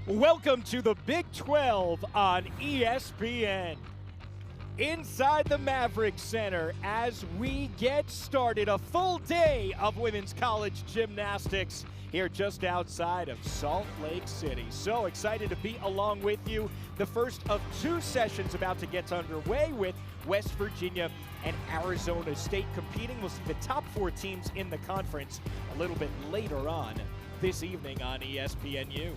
Welcome to the Big 12 on ESPN. Inside the Maverik Center as we get started, a full day of women's college gymnastics here just outside of Salt Lake City. So excited to be along with you. The first of two sessions about to get underway with West Virginia and Arizona State competing. We'll see the top four teams in the conference a little bit later on this evening on ESPNU.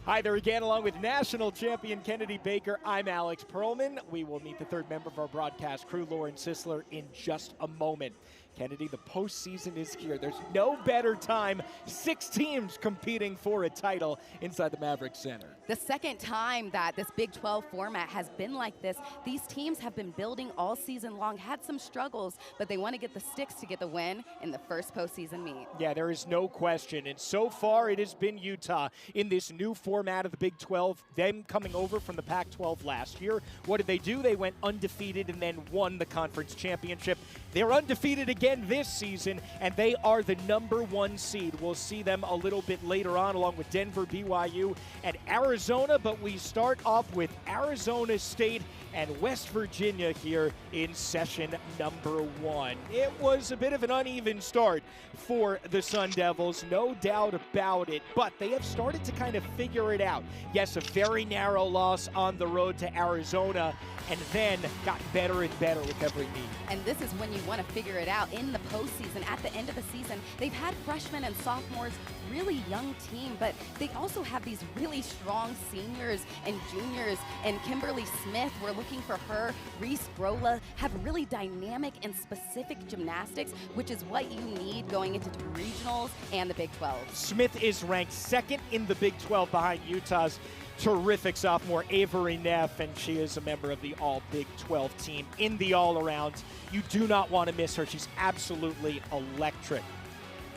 Hi there again, along with national champion Kennedy Baker. I'm Alex Perlman. We will meet the third member of our broadcast crew, Lauren Sisler, in just a moment. Kennedy, the postseason is here. There's no better time. 6 teams competing for a title inside the Maverik Center. The second time that this Big 12 format has been like this. These teams have been building all season long, had some struggles, but they want to get the sticks to get the win in the first postseason meet. Yeah, there is no question. And so far, it has been Utah in this new format of the Big 12, them coming over from the Pac-12 last year. What did they do? They went undefeated and then won the conference championship. They're undefeated again this season, and they are the #1 seed. We'll see them a little bit later on, along with Denver, BYU, and Arizona, but we start off with Arizona State and West Virginia here in session number 1. It was a bit of an uneven start for the Sun Devils, no doubt about it, but they have started to kind of figure it out. Yes, a very narrow loss on the road to Arizona, and then got better and better with every meet. And this is when you want to figure it out in the postseason. At the end of the season, they've had freshmen and sophomores, really young team, but they also have these really strong seniors and juniors. And Kimberly Smith, we're looking for her. Reese Grola have really dynamic and specific gymnastics, which is what you need going into regionals and the Big 12. Smith is ranked second in the Big 12 behind Utah's terrific sophomore Avery Neff, and she is a member of the all Big 12 team in the all-around. You do not want to miss her. She's absolutely electric.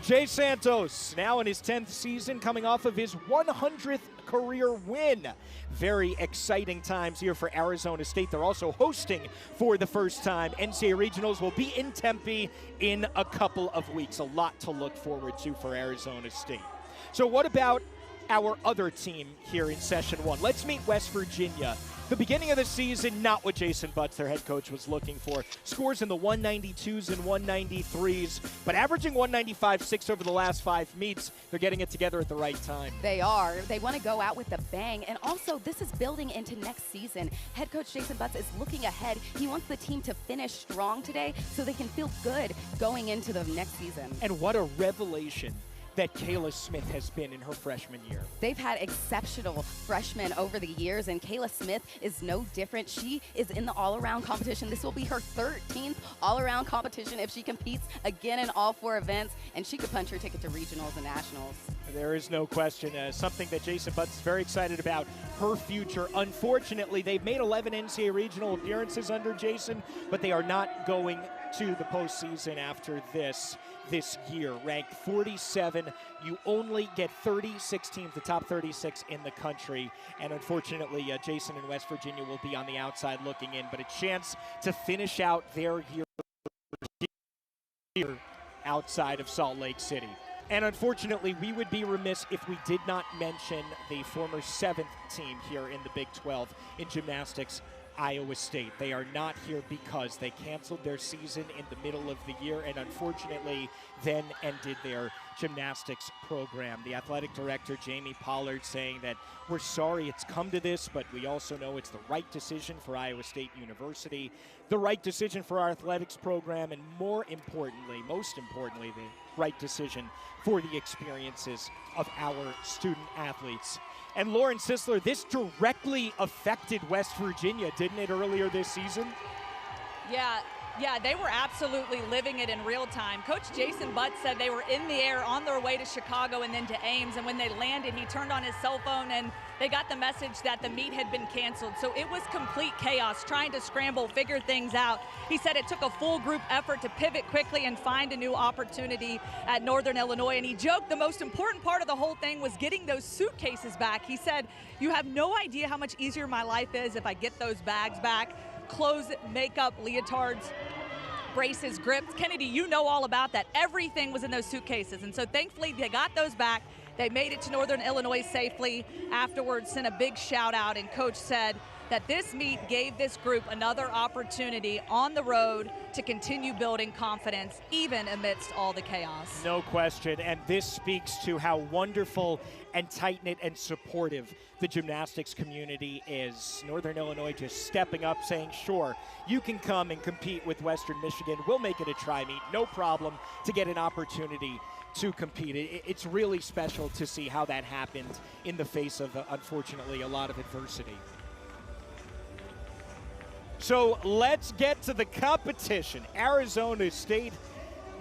Jay Santos, now in his 10th season, coming off of his 100th career win. Very exciting times here for Arizona State. They're also hosting for the first time. NCAA Regionals will be in Tempe in a couple of weeks. A lot to look forward to for Arizona State. So what about our other team here in session 1? Let's meet West Virginia. The beginning of the season, not what Jason Butts, their head coach, was looking for. Scores in the 192s and 193s, but averaging 195.6 over the last 5 meets. They're getting it together at the right time. They are. They want to go out with a bang, and also this is building into next season. Head coach Jason Butts is looking ahead. He wants the team to finish strong today so they can feel good going into the next season. And what a revelation that Kayla Smith has been in her freshman year. They've had exceptional freshmen over the years, and Kayla Smith is no different. She is in the all-around competition. This will be her 13th all-around competition if she competes again in all 4 events, and she could punch her ticket to regionals and nationals. There is no question. Something that Jason Butts is very excited about, her future. Unfortunately, they've made 11 NCAA regional appearances under Jason, but they are not going to the postseason after this year. Ranked 47, you only get 36 teams, the top 36 in the country, and unfortunately Jason and West Virginia will be on the outside looking in, but a chance to finish out their year outside of Salt Lake City. And unfortunately, we would be remiss if we did not mention the former 7th team here in the Big 12 in gymnastics, Iowa State. They are not here because they canceled their season in the middle of the year and unfortunately then ended their gymnastics program. The athletic director, Jamie Pollard, saying that we're sorry it's come to this, but we also know it's the right decision for Iowa State University, the right decision for our athletics program, and most importantly, the right decision for the experiences of our student athletes. And Lauren Sisler, this directly affected West Virginia, didn't it, earlier this season? Yeah, they were absolutely living it in real time. Coach Jason Butts said they were in the air on their way to Chicago and then to Ames, and when they landed, he turned on his cell phone and they got the message that the meet had been canceled. So it was complete chaos, trying to scramble, figure things out. He said it took a full group effort to pivot quickly and find a new opportunity at Northern Illinois. And he joked the most important part of the whole thing was getting those suitcases back. He said, "You have no idea how much easier my life is if I get those bags back." Clothes, makeup, leotards, braces, grips. Kennedy, you know all about that. Everything was in those suitcases. And so thankfully they got those back. They made it to Northern Illinois safely. Afterwards, sent a big shout out, and Coach said that this meet gave this group another opportunity on the road to continue building confidence, even amidst all the chaos. No question, and this speaks to how wonderful and tight-knit and supportive the gymnastics community is. Northern Illinois just stepping up, saying, sure, you can come and compete with Western Michigan. We'll make it a tri-meet, no problem, to get an opportunity to compete. It's really special to see how that happened in the face of, unfortunately, a lot of adversity. So let's get to the competition. Arizona State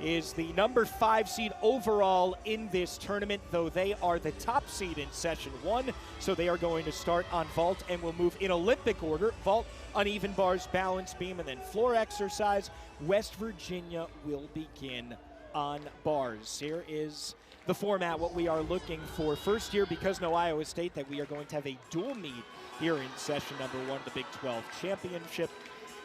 is the number 5 seed overall in this tournament, though they are the top seed in session 1. So they are going to start on vault and will move in Olympic order. Vault, uneven bars, balance beam, and then floor exercise. West Virginia will begin on bars. Here is the format, what we are looking for. First year, because no Iowa State, that we are going to have a dual meet here in session number 1 of the Big 12 Championship.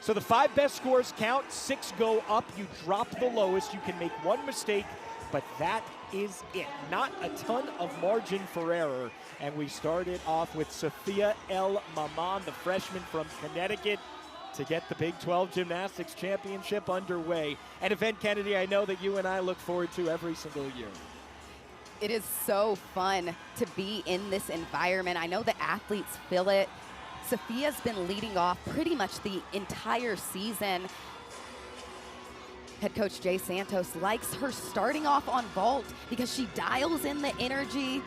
So the 5 best scores count, 6 go up. You drop the lowest, you can make 1 mistake, but that is it. Not a ton of margin for error. And we started off with Sophia El Maman, the freshman from Connecticut, to get the Big 12 Gymnastics Championship underway. An event, Kennedy, I know that you and I look forward to every single year. It is so fun to be in this environment. I know the athletes feel it. Sophia's been leading off pretty much the entire season. Head coach Jay Santos likes her starting off on vault because she dials in the energy.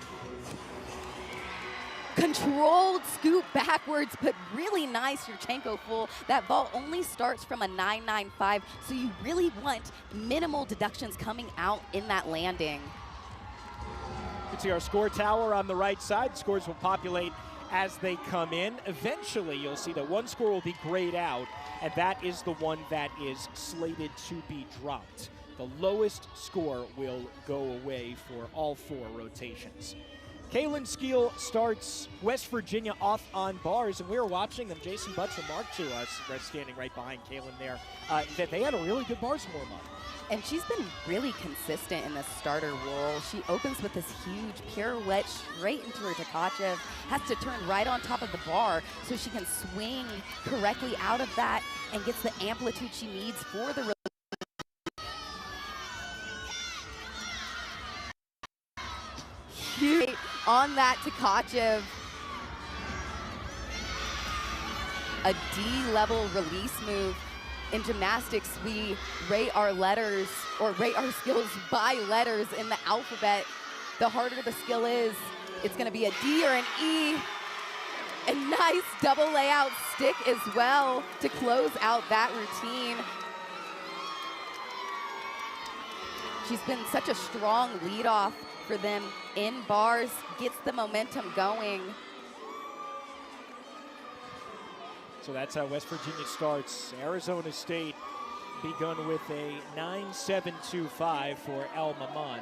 Controlled scoop backwards, but really nice Yurchenko full. That vault only starts from a 995, so you really want minimal deductions coming out in that landing. You can see our score tower on the right side. Scores will populate as they come in. Eventually, you'll see that one score will be grayed out, and that is the one that is slated to be dropped. The lowest score will go away for all 4 rotations. Kaylin Skeel starts West Virginia off on bars, and we were watching them. Jason Butts remarked to us, standing right behind Kaylin there, that they had a really good bars warm-up. And she's been really consistent in the starter role. She opens with this huge pirouette straight into her Tkachev, has to turn right on top of the bar so she can swing correctly out of that and gets the amplitude she needs for the huge on that Tkachev. A D-level release move. In gymnastics, we rate our letters, or rate our skills by letters in the alphabet. The harder the skill is, it's gonna be a D or an E. A nice double layout stick as well to close out that routine. She's been such a strong leadoff for them in bars, gets the momentum going. So that's how West Virginia starts. Arizona State begun with a 9.725 for El Maman.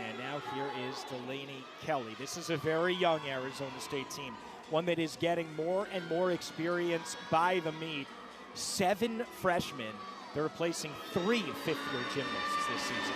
And now here is Delaney Kelly. This is a very young Arizona State team, one that is getting more and more experience by the meet. 7 freshmen. They're replacing 3 fifth-year gymnasts this season.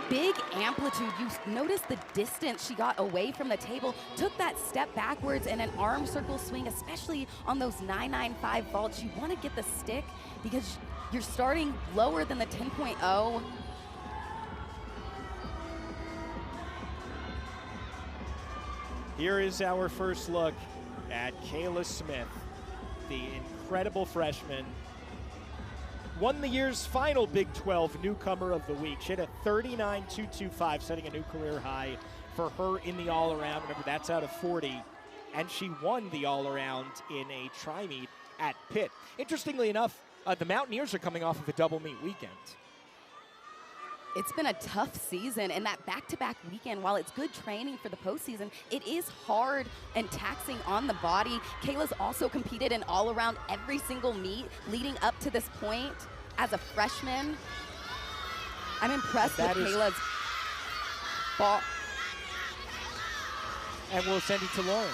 Big amplitude. You notice the distance she got away from the table, took that step backwards in an arm circle swing, especially on those 995 vaults. You want to get the stick because you're starting lower than the 10.0. Here is our first look at Kayla Smith, the incredible freshman. Won the year's final Big 12 newcomer of the week. She had a 39.225, setting a new career high for her in the all-around. Remember, that's out of 40. And she won the all-around in a tri-meet at Pitt. Interestingly enough, the Mountaineers are coming off of a double meet weekend. It's been a tough season, and that back-to-back weekend, while it's good training for the postseason, it is hard and taxing on the body. Kayla's also competed in all-around every single meet leading up to this point as a freshman. I'm impressed with Kayla's ball. And we'll send it to Lauren.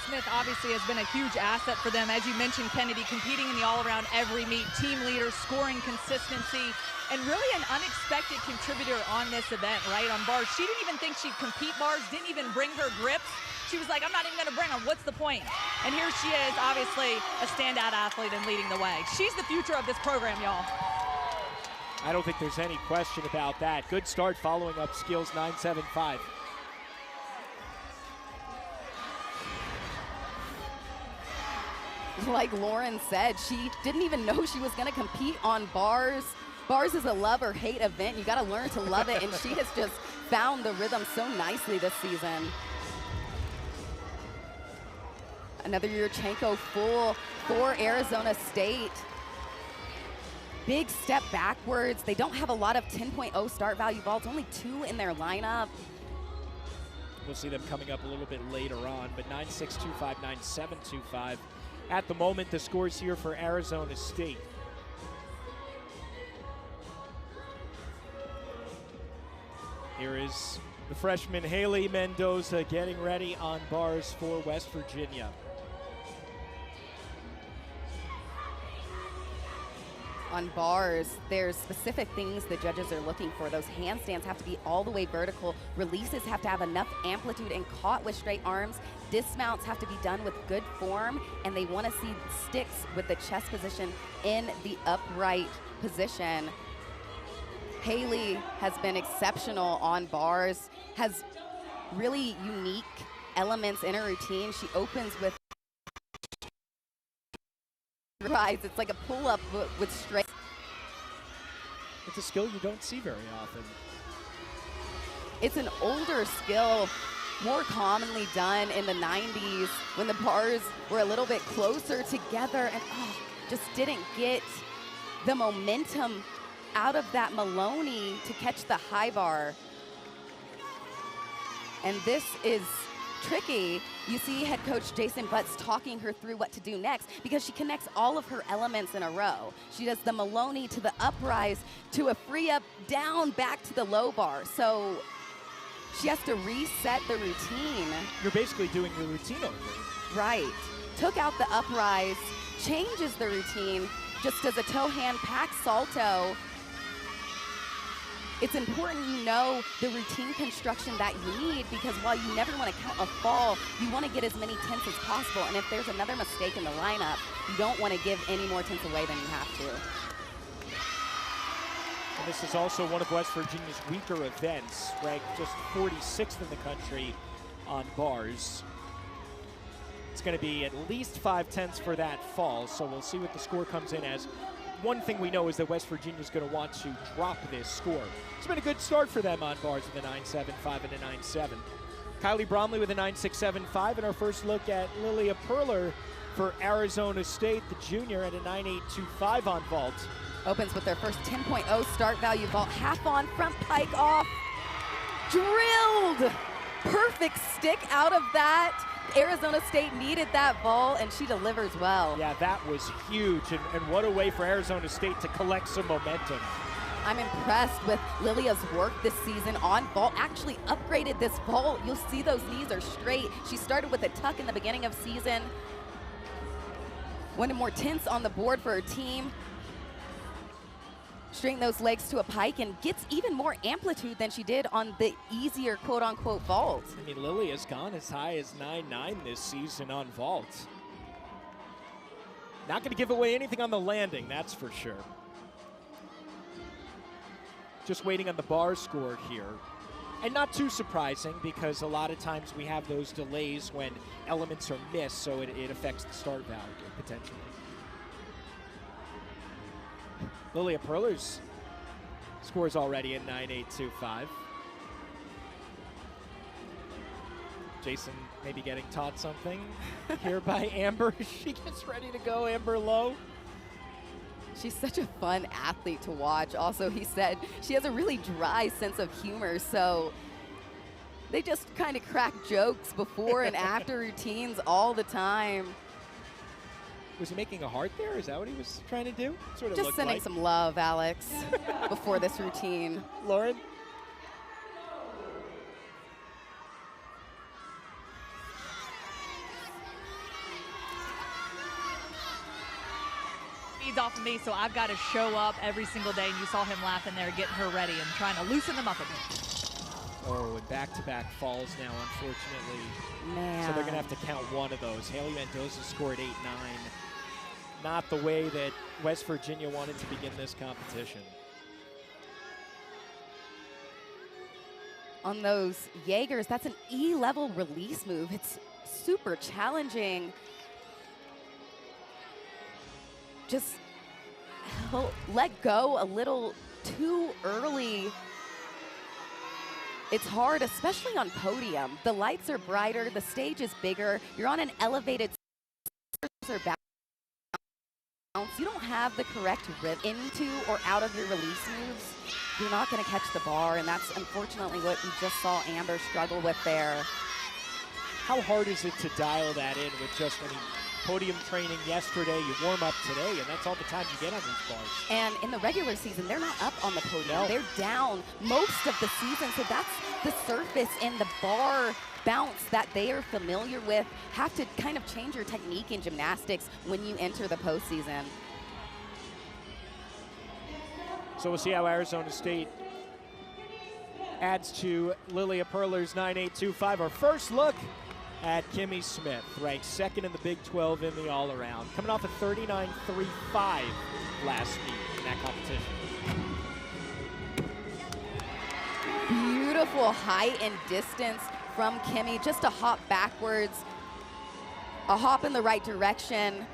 Smith obviously has been a huge asset for them. As you mentioned, Kennedy, competing in the all-around every meet, team leader, scoring consistency, and really an unexpected contributor on this event, right, on bars. She didn't even think she'd compete bars, didn't even bring her grips. She was like, I'm not even going to bring them. What's the point? And here she is, obviously a standout athlete and leading the way. She's the future of this program, y'all. I don't think there's any question about that. Good start following up skills 9.75. Like Lauren said, she didn't even know she was going to compete on bars. Bars is a love or hate event. You got to learn to love it, and she has just found the rhythm so nicely this season. Another Yurchenko full for Arizona State. Big step backwards. They don't have a lot of 10.0 start value vaults, only 2 in their lineup. We'll see them coming up a little bit later on, but 9.625, 9.725. At the moment, the scores here for Arizona State. Here is the freshman Haley Mendoza getting ready on bars for West Virginia. On bars, there's specific things the judges are looking for. Those handstands have to be all the way vertical. Releases have to have enough amplitude and caught with straight arms. Dismounts have to be done with good form, and they want to see sticks with the chest position in the upright position. Haley has been exceptional on bars, has really unique elements in her routine. She opens with rise. It's like a pull-up with straight. It's a skill you don't see very often. It's an older skill, more commonly done in the 90s when the bars were a little bit closer together and just didn't get the momentum out of that Maloney to catch the high bar. And this is tricky. You see head coach Jason Butts talking her through what to do next because she connects all of her elements in a row. She does the Maloney to the uprise to a free up down back to the low bar. So she has to reset the routine. You're basically doing your routine over. Right. Took out the uprise, changes the routine, just does a toe hand pack salto. It's important you know the routine construction that you need because while you never want to count a fall, you want to get as many tenths as possible. And if there's another mistake in the lineup, you don't want to give any more tenths away than you have to. And this is also one of West Virginia's weaker events, ranked just 46th in the country on bars. It's going to be at least 5 tenths for that fall, so we'll see what the score comes in as. One thing we know is that West Virginia is going to want to drop this score. It's been a good start for them on bars with a 9.75 and a 9.7. Kylie Bromley with a 9.675, and our first look at Lilia Perler for Arizona State, the junior, at a 9.825 on vault. Opens with their first 10.0 start value vault, half on, front pike off, drilled. Perfect stick out of that. Arizona State needed that vault, and she delivers well. Yeah, that was huge, and what a way for Arizona State to collect some momentum. I'm impressed with Lilia's work this season on vault. Actually upgraded this vault. You'll see those knees are straight. She started with a tuck in the beginning of season. Wanted more tenths on the board for her team. Straighten those legs to a pike and gets even more amplitude than she did on the easier quote-unquote vault. I mean, Lily has gone as high as 9.9 this season on vault. Not going to give away anything on the landing, that's for sure. Just waiting on the bar score here. And not too surprising because a lot of times we have those delays when elements are missed, so it affects the start value potentially. Lilia Perler's scores already at 9.825. Jason maybe getting taught something here by Amber. She gets ready to go, Amber Lowe. She's such a fun athlete to watch. Also, he said she has a really dry sense of humor, so they just kind of crack jokes before and after routines all the time. Was he making a heart there? Is that what he was trying to do? Sort of just sending some love, Alex, before this routine. Lauren? off of me, so I've got to show up every single day. And you saw him laughing there, getting her ready and trying to loosen them up a bit. Oh, and back-to-back falls now, unfortunately. Man. So they're going to have to count one of those. Haley Mendoza scored 8-9. Not the way that West Virginia wanted to begin this competition. On those Jaegers, that's an E-level release move. It's super challenging. Just let go a little too early. It's hard, especially on podium. The lights are brighter, the stage is bigger, you're on an elevated bounce. You don't have the correct rhythm into or out of your release moves. You're not going to catch the bar, and that's unfortunately what we just saw Amber struggle with there. How hard is it to dial that in with just, podium training yesterday, you warm up today, and that's all the time you get on these bars. And in the regular season, they're not up on the podium. No. They're down most of the season, so that's the surface and the bar bounce that they are familiar with. Have to kind of change your technique in gymnastics when you enter the postseason. So we'll see how Arizona State adds to Lilia Perler's 9.825. Our first look at Kimmy Smith, ranked second in the Big 12 in the all-around, coming off a 39.35 last meet in that competition. Beautiful height and distance from Kimmy, just a hop backwards, a hop in the right direction.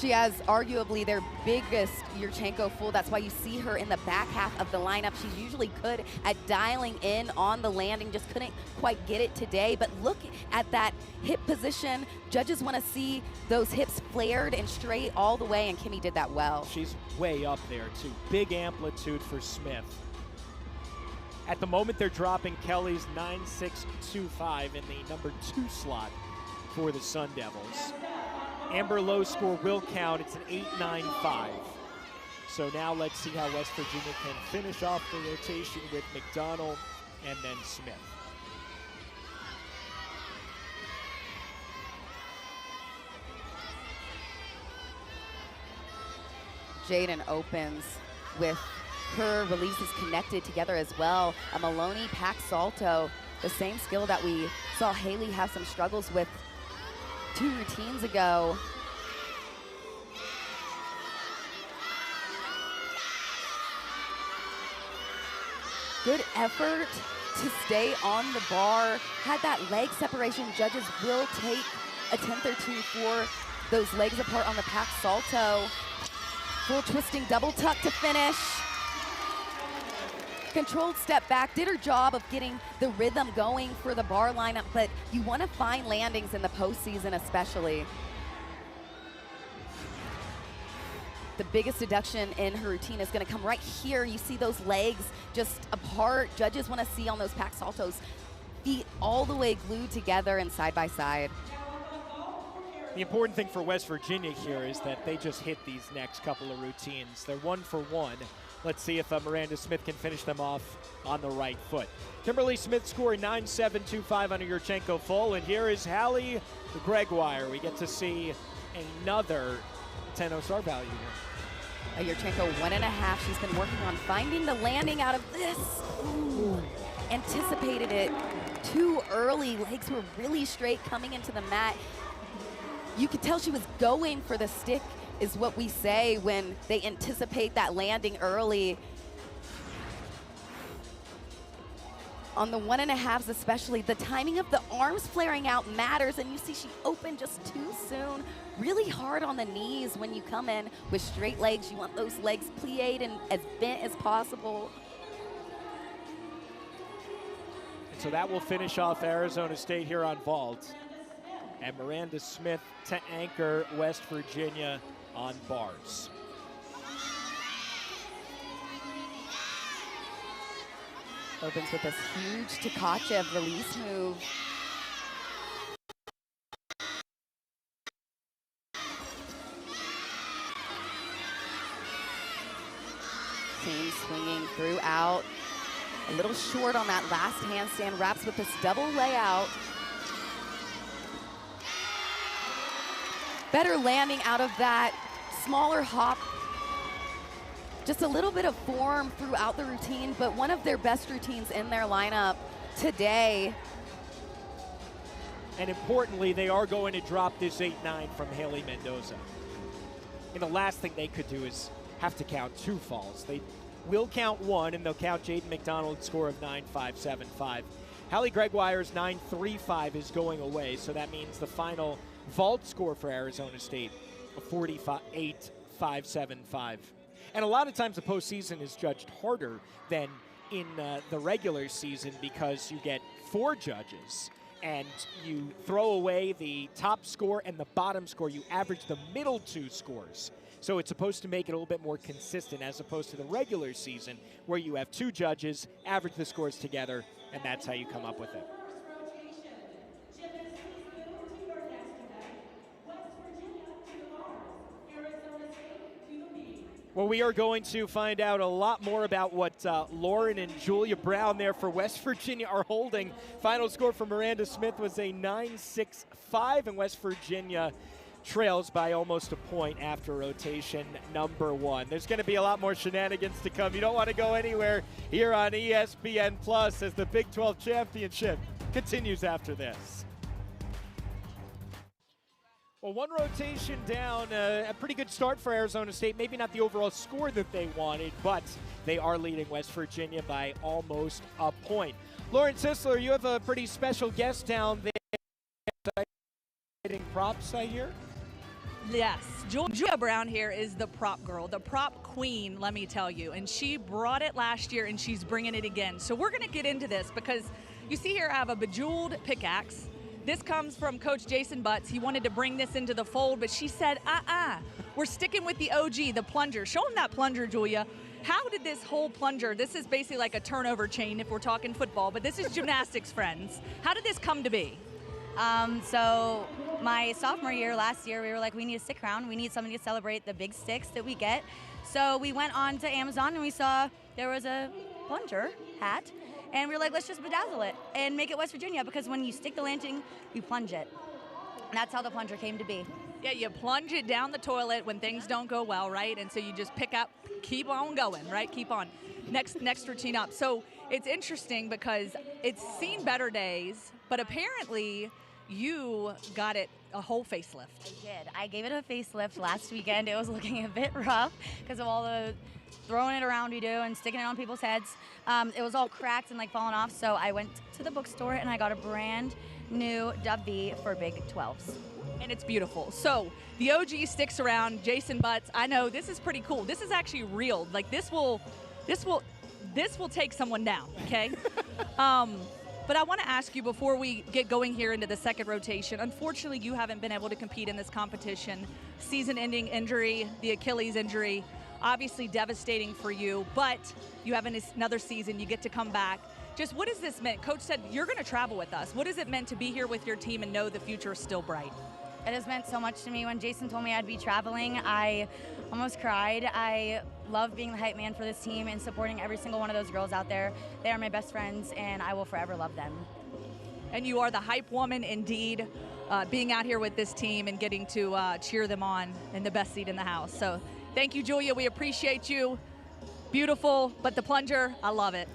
She has arguably their biggest Yurchenko full. That's why you see her in the back half of the lineup. She's usually good at dialing in on the landing, just couldn't quite get it today. But look at that hip position. Judges want to see those hips flared and straight all the way, and Kimmy did that well. She's way up there, too. Big amplitude for Smith. At the moment, they're dropping Kelly's 9.625 in the number 2 slot for the Sun Devils. Amber Lowe's score will count. It's an 8.95. So now let's see how West Virginia can finish off the rotation with McDonald and then Smith. Jaden opens with her releases connected together as well. A Maloney Pack Salto, the same skill that we saw Haley have some struggles with 2 routines ago. Good effort to stay on the bar. Had that leg separation. Judges will take a 10-13 for those legs apart on the Pack Salto. Full twisting double tuck to finish. Controlled step back, did her job of getting the rhythm going for the bar lineup, but you want to find landings in the postseason especially. The biggest deduction in her routine is going to come right here. You see those legs just apart. Judges want to see on those Pack Saltos, feet all the way glued together and side by side. The important thing for West Virginia here is that they just hit these next couple of routines. They're 1 for 1. Let's see if Miranda Smith can finish them off on the right foot. Kimberly Smith scoring 9.725 on a Yurchenko full, and here is Hallie Gregoire. We get to see another 10-0 star value here. A Yurchenko 1.5. She's been working on finding the landing out of this. Ooh. Anticipated it too early. Legs were really straight coming into the mat. You could tell she was going for the stick, is what we say when they anticipate that landing early. On the 1.5s especially, the timing of the arms flaring out matters, and you see she opened just too soon. Really hard on the knees when you come in with straight legs. You want those legs plied and as bent as possible. And so that will finish off Arizona State here on vault. And Miranda Smith to anchor West Virginia on bars. Opens with this huge Tkachev release move. Team swinging throughout. A little short on that last handstand. Wraps with this double layout. better landing out of that, smaller hop, just a little bit of form throughout the routine, but one of their best routines in their lineup today. And importantly, they are going to drop this 8-9 from Haley Mendoza. And the last thing they could do is have to count 2 falls. They will count 1, and they'll count Jaden McDonald's score of 9.575. Hallie Gregoire's 9.35 is going away, so that means the final vault score for Arizona State, a 48.575. And a lot of times the postseason is judged harder than in the regular season because you get 4 judges and you throw away the top score and the bottom score. You average the middle 2 scores. So it's supposed to make it a little bit more consistent as opposed to the regular season where you have 2 judges, average the scores together, and that's how you come up with it. Well, we are going to find out a lot more about what Lauren and Julia Brown there for West Virginia are holding. Final score for Miranda Smith was a 9.65, and West Virginia trails by almost a point after rotation number 1. There's going to be a lot more shenanigans to come. You don't want to go anywhere here on ESPN Plus as the Big 12 Championship continues after this. Well, 1 rotation down, a pretty good start for Arizona State. Maybe not the overall score that they wanted, but they are leading West Virginia by almost a point. Lauren Sisler, you have a pretty special guest down there. Props, I hear? Yes, Julia Brown here is the prop girl, the prop queen, let me tell you. And she brought it last year, and she's bringing it again. So we're going to get into this because you see here I have a bejeweled pickaxe. This comes from Coach Jason Butts. He wanted to bring this into the fold, but she said, we're sticking with the OG, the plunger. Show him that plunger, Julia. How did this whole plunger, this is basically like a turnover chain if we're talking football, but this is gymnastics, friends. How did this come to be? So my sophomore year, last year, we were like, we need a stick round. We need something to celebrate the big sticks that we get. So we went on to Amazon and we saw there was a plunger hat. And we were like, let's just bedazzle it and make it West Virginia, because when you stick the landing, you plunge it. And that's how the plunger came to be. Yeah, you plunge it down the toilet when things don't go well, right? And so you just pick up, keep on going, right? Keep on. Next routine up. So it's interesting because it's seen better days, but apparently you got it a whole facelift. I did. I gave it a facelift last weekend. It was looking a bit rough because of all the throwing it around we do and sticking it on people's heads. It was all cracked and like falling off, so I went to the bookstore and I got a brand new Dub V for Big 12s. And it's beautiful. So the OG sticks around. Jason Butts, I know this is pretty cool. This is actually real. Like this will take someone down, okay? But I want to ask you before we get going here into the second rotation, unfortunately you haven't been able to compete in this competition. Season-ending injury, the Achilles injury, obviously devastating for you, but you have another season, you get to come back. Just what has this meant? Coach said you're going to travel with us. What has it meant to be here with your team and know the future is still bright? It has meant so much to me. When Jason told me I'd be traveling, I almost cried. I love being the hype man for this team and supporting every single one of those girls out there. They are my best friends, and I will forever love them. And you are the hype woman indeed, being out here with this team and getting to cheer them on in the best seat in the house. So thank you, Julia. We appreciate you. Beautiful, but the plunger, I love it.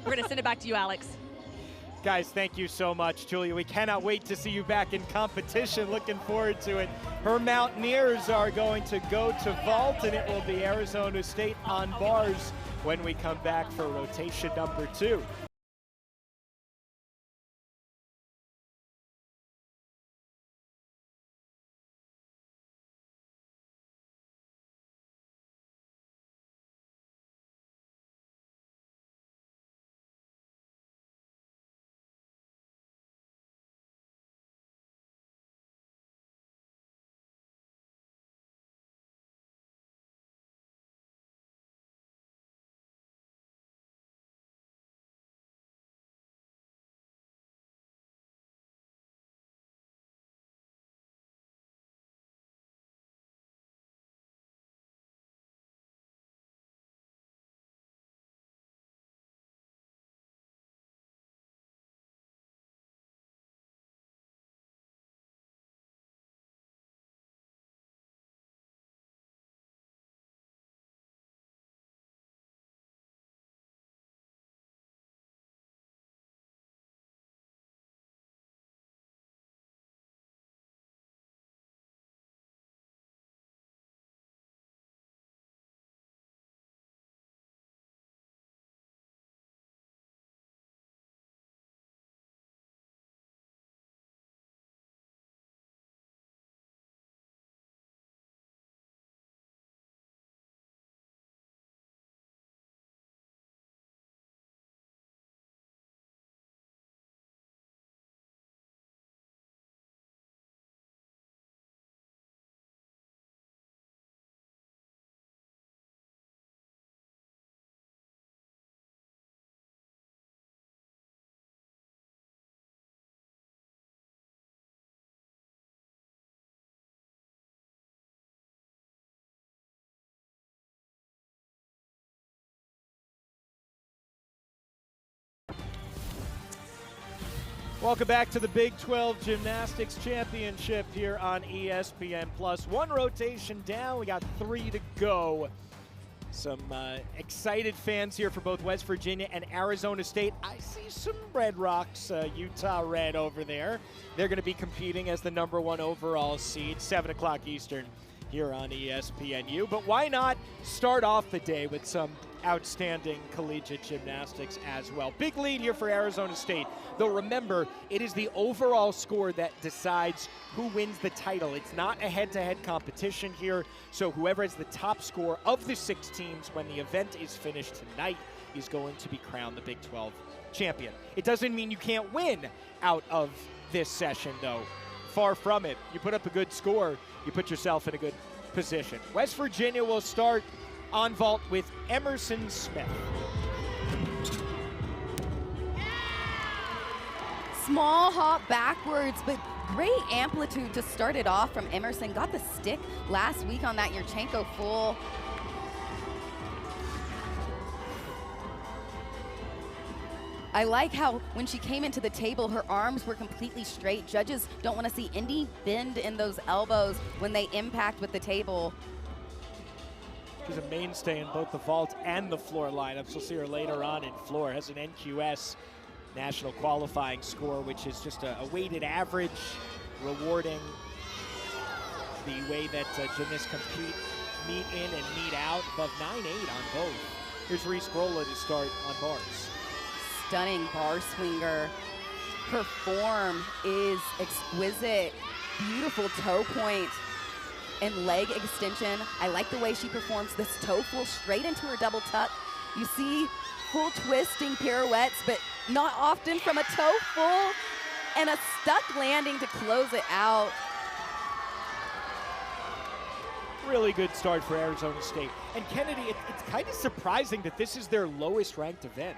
We're going to send it back to you, Alex. Guys, thank you so much, Julia. We cannot wait to see you back in competition. Looking forward to it. Her Mountaineers are going to go to vault, and it will be Arizona State on bars when we come back for rotation number 2. Welcome back to the Big 12 Gymnastics Championship here on ESPN+. One rotation down. We got 3 to go. Some excited fans here for both West Virginia and Arizona State. I see some Red Rocks, Utah Red over there. They're going to be competing as the #1 overall seed, 7 o'clock Eastern here on ESPNU. But why not start off the day with some outstanding collegiate gymnastics as well. Big lead here for Arizona State. Though remember, it is the overall score that decides who wins the title. It's not a head-to-head competition here, so whoever has the top score of the 6 teams when the event is finished tonight is going to be crowned the Big 12 champion. It doesn't mean you can't win out of this session, though. Far from it. You put up a good score, you put yourself in a good position. West Virginia will start on vault with Emerson Smith. Small hop backwards, but great amplitude to start it off from Emerson. Got the stick last week on that Yurchenko full. I like how when she came into the table, her arms were completely straight. Judges don't want to see any bend in those elbows when they impact with the table. She's a mainstay in both the vault and the floor lineups. We'll see her later on in floor. Has an NQS national qualifying score, which is just a weighted average, rewarding the way that gymnasts compete, meet in and meet out, above 9.8 on both. Here's Reese Grola to start on bars. Stunning bar swinger. Her form is exquisite. Beautiful toe point and leg extension. I like the way she performs this toe full straight into her double tuck. You see full twisting pirouettes, but not often from a toe full, and a stuck landing to close it out. Really good start for Arizona State. And Kennedy, it's kind of surprising that this is their lowest ranked event.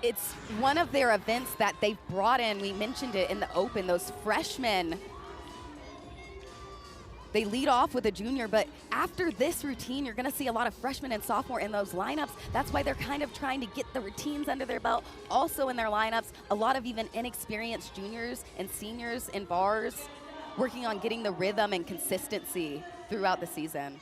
It's one of their events that they've brought in. We mentioned it in the open, those freshmen. They lead off with a junior, but after this routine, you're gonna see a lot of freshmen and sophomore in those lineups. That's why they're kind of trying to get the routines under their belt. Also in their lineups, a lot of even inexperienced juniors and seniors in bars, working on getting the rhythm and consistency throughout the season.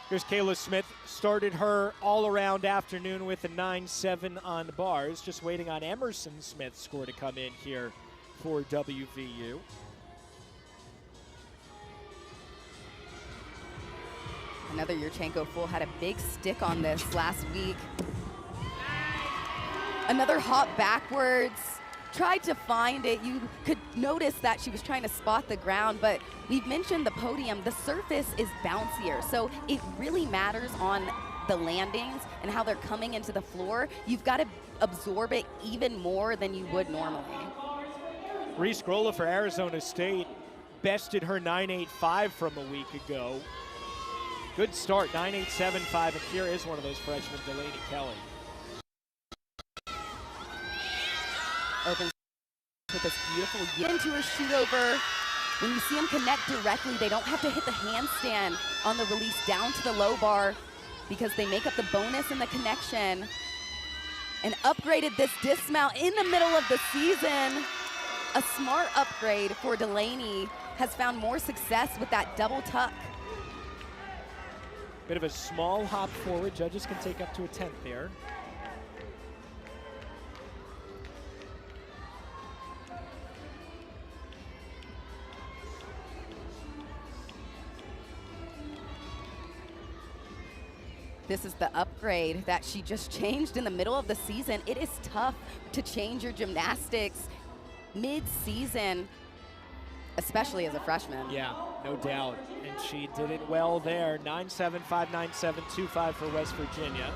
Here's Kayla Smith, started her all-around afternoon with a 9.7 on bars. Just waiting on Emerson Smith's score to come in here for WVU. Another Yurchenko full, had a big stick on this last week. Another hop backwards, tried to find it. You could notice that she was trying to spot the ground, but we've mentioned the podium. The surface is bouncier, so it really matters on the landings and how they're coming into the floor. You've got to absorb it even more than you would normally. Reese Grola for Arizona State bested her 9.85 from a week ago. Good start, 9.875, and here is one of those freshmen, Delaney Kelly. Opens with this beautiful into a shoot over. When you see them connect directly, they don't have to hit the handstand on the release down to the low bar because they make up the bonus in the connection. And upgraded this dismount in the middle of the season. A smart upgrade for Delaney, has found more success with that double tuck. Bit of a small hop forward. Judges can take up to a 10th there. This is the upgrade that she just changed in the middle of the season. It is tough to change your gymnastics mid-season, especially as a freshman. Yeah, no doubt. And she did it well there. 9.75, 9.725 for West Virginia.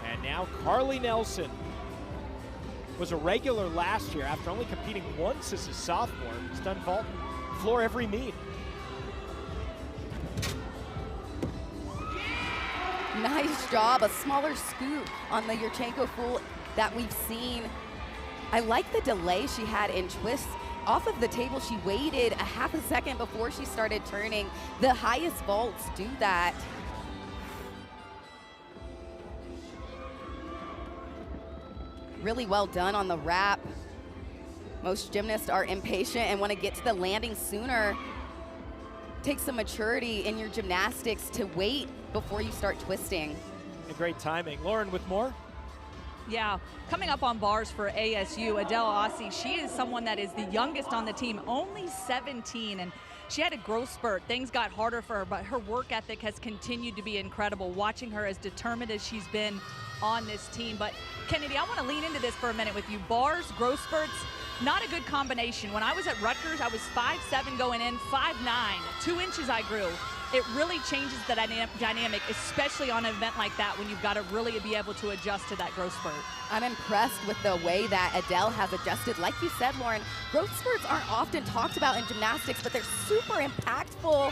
And now Carly Nelson was a regular last year after only competing once as a sophomore. Has done vault and floor every meet. Nice job, a smaller scoop on the Yurchenko full that we've seen. I like the delay she had in twists. Off of the table, she waited a half a second before she started turning. The highest vaults do that. Really well done on the wrap. Most gymnasts are impatient and want to get to the landing sooner. Take some maturity in your gymnastics to wait before you start twisting. And great timing. Lauren with more? Yeah, coming up on bars for ASU, Adele Ossie, she is someone that is the youngest on the team, only 17, and she had a growth spurt. Things got harder for her, but her work ethic has continued to be incredible, watching her as determined as she's been on this team. But Kennedy, I want to lean into this for a minute with you. Bars, growth spurts, not a good combination. When I was at Rutgers, I was 5'7" going in, 5'9", 2 inches I grew. It really changes the dynamic, especially on an event like that when you've got to really be able to adjust to that growth spurt. I'm impressed with the way that Adele has adjusted. Like you said, Lauren, growth spurts aren't often talked about in gymnastics, but they're super impactful.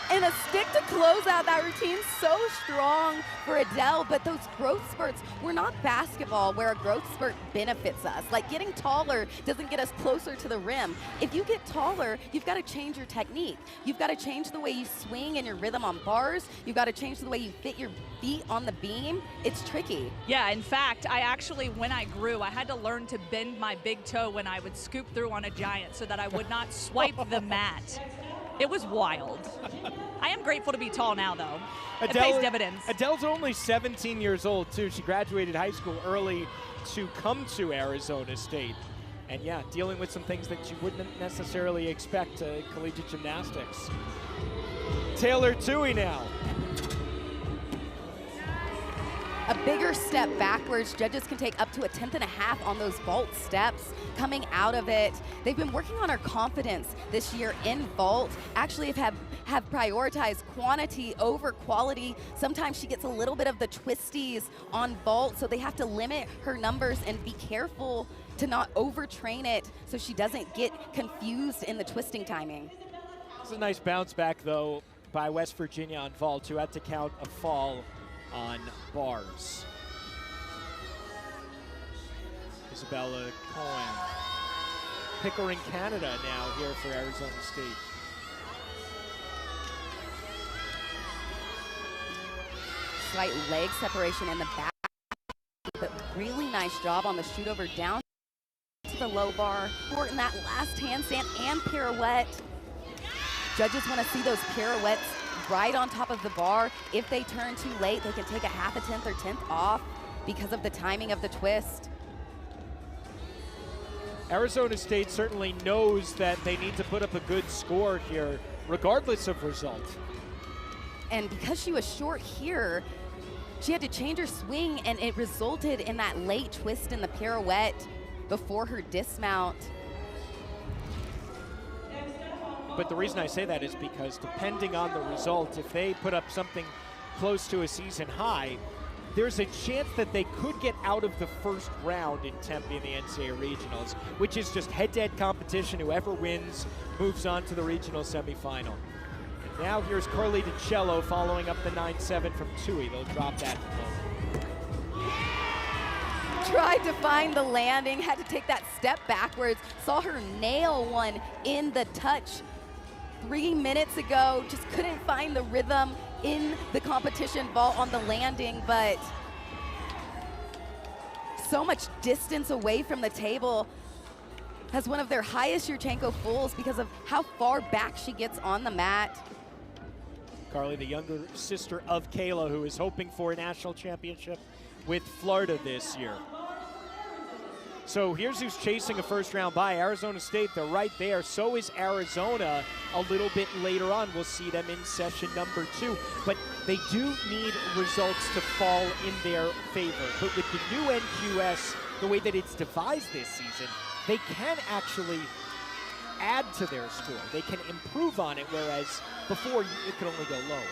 And a stick to close out that routine, so strong for Adele, but those growth spurts, we're not basketball where a growth spurt benefits us. Like getting taller doesn't get us closer to the rim. If you get taller, you've got to change your technique. You've got to change the way you swing and your rhythm on bars. You've got to change the way you fit your feet on the beam. It's tricky. Yeah, in fact, I actually, when I grew, I had to learn to bend my big toe when I would scoop through on a giant so that I would not swipe the mat. It was wild. I am grateful to be tall now, though. It pays dividends. Adele's only 17 years old, too. She graduated high school early to come to Arizona State. And, yeah, dealing with some things that you wouldn't necessarily expect collegiate gymnastics. Taylor Toohey now. A bigger step backwards. Judges can take up to a 10th and a half on those vault steps coming out of it. They've been working on her confidence this year in vault. Actually have prioritized quantity over quality. Sometimes she gets a little bit of the twisties on vault, so they have to limit her numbers and be careful to not overtrain it so she doesn't get confused in the twisting timing. This is a nice bounce back, though, by West Virginia on vault, who had to count a fall on bars. Isabella Cohen. Pickering, Canada now here for Arizona State. Slight leg separation in the back, but really nice job on the shoot over down to the low bar. Important that last handstand and pirouette. Judges want to see those pirouettes right on top of the bar. If they turn too late, they can take a half a tenth or 10th off because of the timing of the twist. Arizona State certainly knows that they need to put up a good score here, regardless of result. And because she was short here, she had to change her swing, and it resulted in that late twist in the pirouette before her dismount. But the reason I say that is because depending on the result, if they put up something close to a season high, there's a chance that they could get out of the first round in Tempe in the NCAA Regionals, which is just head-to-head competition. Whoever wins moves on to the regional semifinal. And now here's Carly DiCello following up the 9-7 from Toohey. They'll drop that low. Tried to find the landing, had to take that step backwards, saw her nail one in the touch 3 minutes ago, just couldn't find the rhythm in the competition vault on the landing, but so much distance away from the table. Has one of their highest Yurchenko fulls because of how far back she gets on the mat. Carly, the younger sister of Kayla, who is hoping for a national championship with Florida this year. So here's who's chasing a first-round bye. Arizona State, they're right there. So is Arizona a little bit later on. We'll see them in session number 2. But they do need results to fall in their favor. But with the new NQS, the way that it's devised this season, they can actually add to their score. They can improve on it, whereas before it could only go low.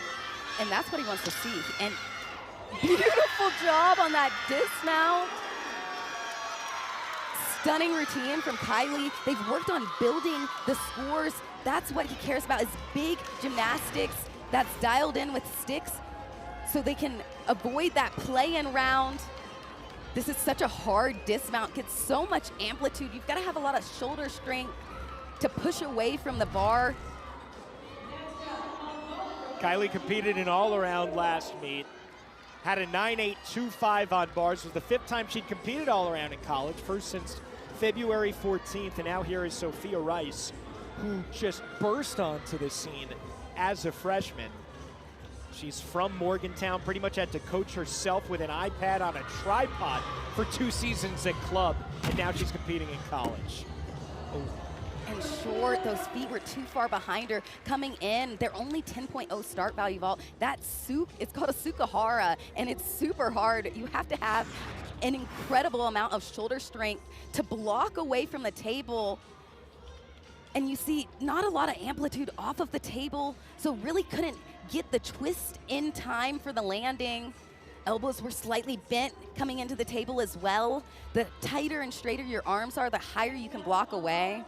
And that's what he wants to see. And beautiful job on that dismount. Stunning routine from Kylie. They've worked on building the scores. That's what he cares about, is big gymnastics that's dialed in with sticks so they can avoid that play-in round. This is such a hard dismount, gets so much amplitude. You've got to have a lot of shoulder strength to push away from the bar. Kylie competed in all-around last meet. had a 9.825 on bars. It was the 5th time she'd competed all around in college, first since February 14th. And now here is Sophia Rice, who just burst onto the scene as a freshman. She's from Morgantown, pretty much had to coach herself with an iPad on a tripod for 2 seasons at club, and now she's competing in college. Oh. And short, those feet were too far behind her. Coming in, they're only 10.0 start value vault. It's called a Sukahara, and it's super hard. You have to have an incredible amount of shoulder strength to block away from the table. And you see not a lot of amplitude off of the table, so really couldn't get the twist in time for the landing. Elbows were slightly bent coming into the table as well. The tighter and straighter your arms are, the higher you can block away.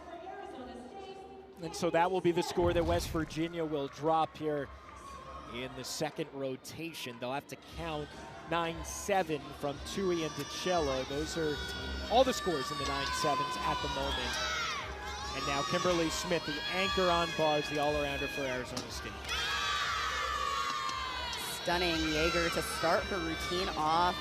And so that will be the score that West Virginia will drop here in the second rotation. They'll have to count 9-7 from Tui and DiCello. Those are all the scores in the 9-7s at the moment. And now Kimberly Smith, the anchor on bars, the all-arounder for Arizona State. Stunning Jaeger to start her routine off.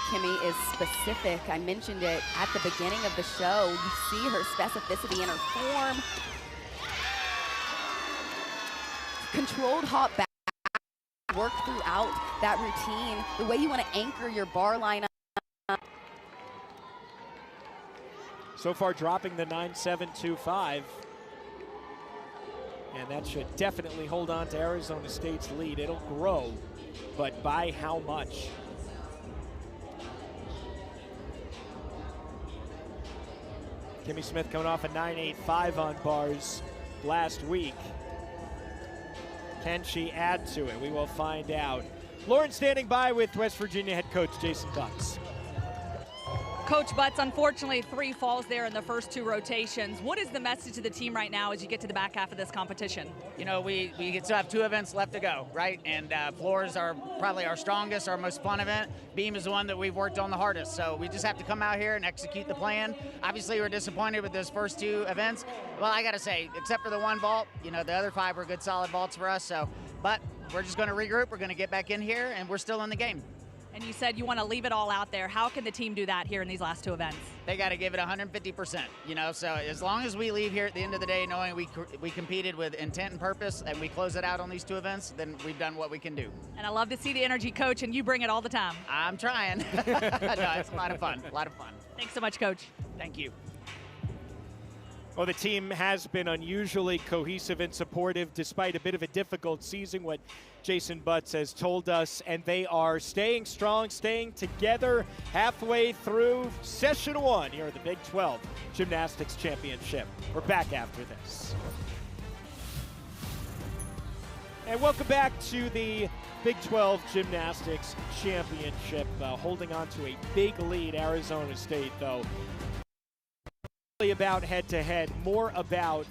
Kimmy is specific. I mentioned it at the beginning of the show. You see her specificity in her form. Controlled hop back, work throughout that routine. The way you want to anchor your bar lineup. So far dropping the 9.725. And that should definitely hold on to Arizona State's lead. It'll grow, but by how much? Kimmy Smith coming off a 9.85 on bars last week. Can she add to it? We will find out. Lauren standing by with West Virginia head coach Jason Butts. Coach Butts, unfortunately, 3 falls there in the first 2 rotations. What is the message to the team right now as you get to the back half of this competition? You know, we still have 2 events left to go, right? And floors are probably our strongest, our most fun event. Beam is the one that we've worked on the hardest. So we just have to come out here and execute the plan. Obviously, we're disappointed with those first 2 events. Well, I got to say, except for the 1 vault, you know, the other 5 were good, solid vaults for us. So, but we're just going to regroup. We're going to get back in here, and we're still in the game. And you said you want to leave it all out there. How can the team do that here in these last 2 events? They got to give it 150%, you know, so as long as we leave here at the end of the day knowing we competed with intent and purpose and we close it out on these 2 events, then we've done what we can do. And I love to see the energy, Coach, and you bring it all the time. I'm trying. No, it's a lot of fun, a lot of fun. Thanks so much, Coach. Thank you. Well, the team has been unusually cohesive and supportive despite a bit of a difficult season, what Jason Butts has told us, and they are staying strong, staying together halfway through session 1 here at the Big 12 Gymnastics Championship. We're back after this. And welcome back to the Big 12 Gymnastics Championship. Holding on to a big lead, Arizona State, though. About head-to-head, more about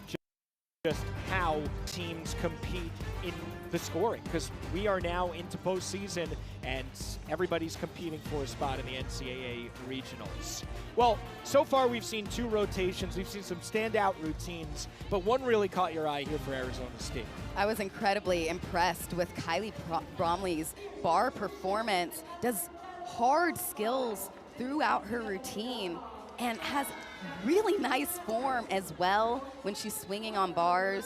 just how teams compete in the scoring, because we are now into postseason and everybody's competing for a spot in the NCAA regionals. Well, so far we've seen 2 rotations, we've seen some standout routines, but one really caught your eye here for Arizona State. I was incredibly impressed with Kylie Bromley's bar performance. Does hard skills throughout her routine and has really nice form as well when she's swinging on bars.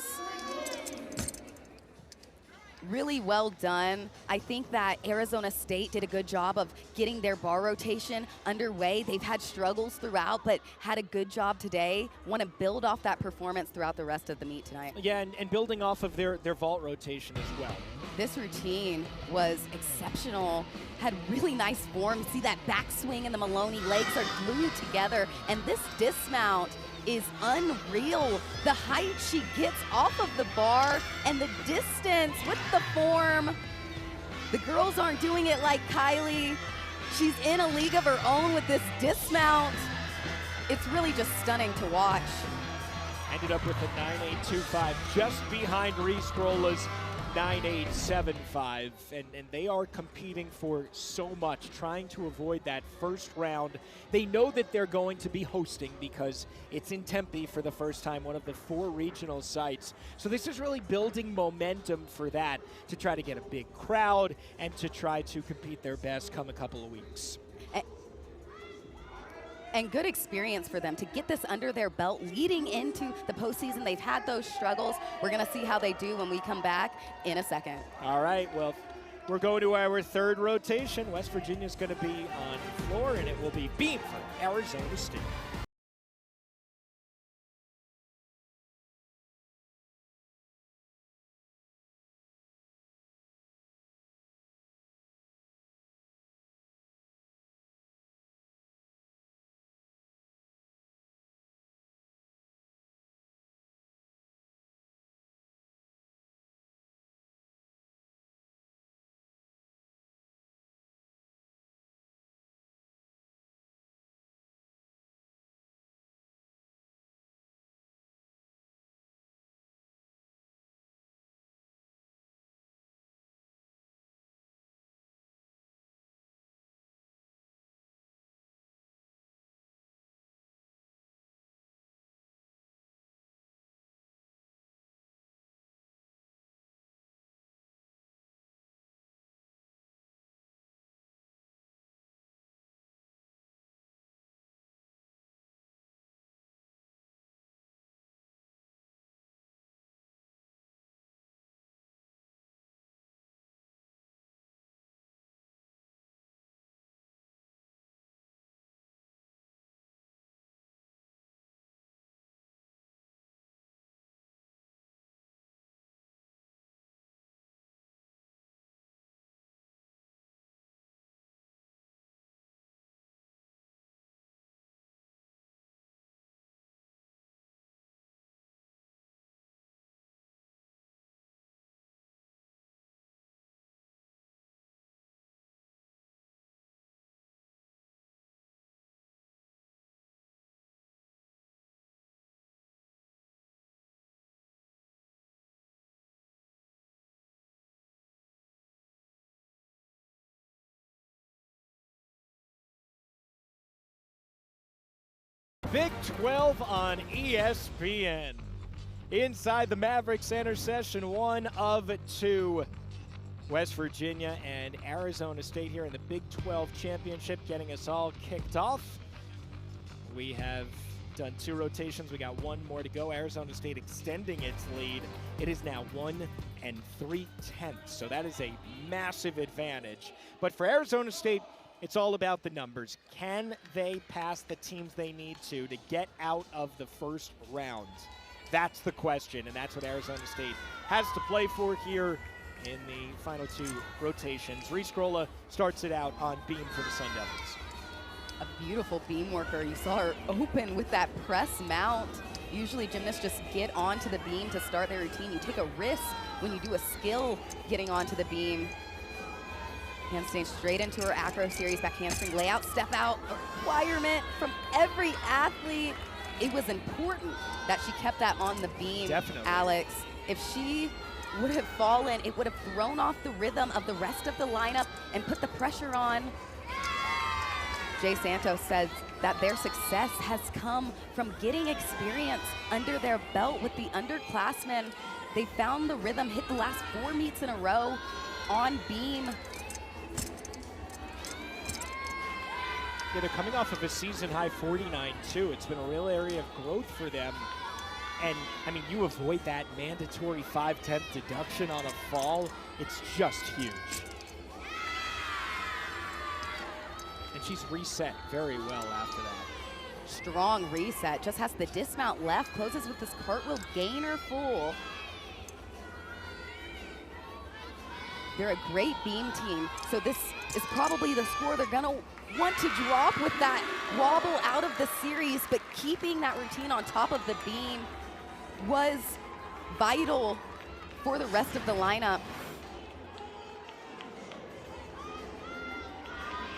Really well done. I think that Arizona State did a good job of getting their bar rotation underway. They've had struggles throughout, but had a good job today. Want to build off that performance throughout the rest of the meet tonight. Yeah, and building off of their vault rotation as well. This routine was exceptional. Had really nice form. See that backswing and the Maloney legs are glued together. And this dismount is unreal. The height she gets off of the bar and the distance with the form. The girls aren't doing it like Kylie. She's in a league of her own with this dismount. It's really just stunning to watch. Ended up with a 9.825, just behind Reese Grola's 9-8, 7-5, and they are competing for so much, trying to avoid that first round. They know that they're going to be hosting because it's in Tempe for the first time, one of the 4 regional sites. So this is really building momentum for that, to try to get a big crowd and to try to compete their best come a couple of weeks. And good experience for them to get this under their belt leading into the postseason. They've had those struggles. We're going to see how they do when we come back in a second. All right, well, we're going to our 3rd rotation. West Virginia's going to be on floor, and it will be Beam from Arizona State. Big 12 on ESPN. Inside the Maverick Center, session 1 of 2. West Virginia and Arizona State here in the Big 12 Championship, getting us all kicked off. We have done 2 rotations. We got 1 more to go. Arizona State extending its lead. It is now 1 3/10. So that is a massive advantage. But for Arizona State, it's all about the numbers. Can they pass the teams they need to get out of the first round? That's the question, and that's what Arizona State has to play for here in the final 2 rotations. Reese Grola starts it out on beam for the Sun Devils. A beautiful beam worker. You saw her open with that press mount. Usually gymnasts just get onto the beam to start their routine. You take a risk when you do a skill getting onto the beam. Handstand straight into her acro series, back handspring layout, step out, a requirement from every athlete. It was important that she kept that on the beam. Definitely. Alex, if she would have fallen, it would have thrown off the rhythm of the rest of the lineup and put the pressure on. Jay Santos says that their success has come from getting experience under their belt with the underclassmen. They found the rhythm, hit the last 4 meets in a row on beam. Yeah, they're coming off of a season-high 49, too. It's been a real area of growth for them. And, I mean, you avoid that mandatory 5/10 deduction on a fall. It's just huge. And she's reset very well after that. Strong reset, just has the dismount left, closes with this cartwheel gainer full. They're a great beam team, so this is probably the score they're gonna want to drop with that wobble out of the series, but keeping that routine on top of the beam was vital for the rest of the lineup.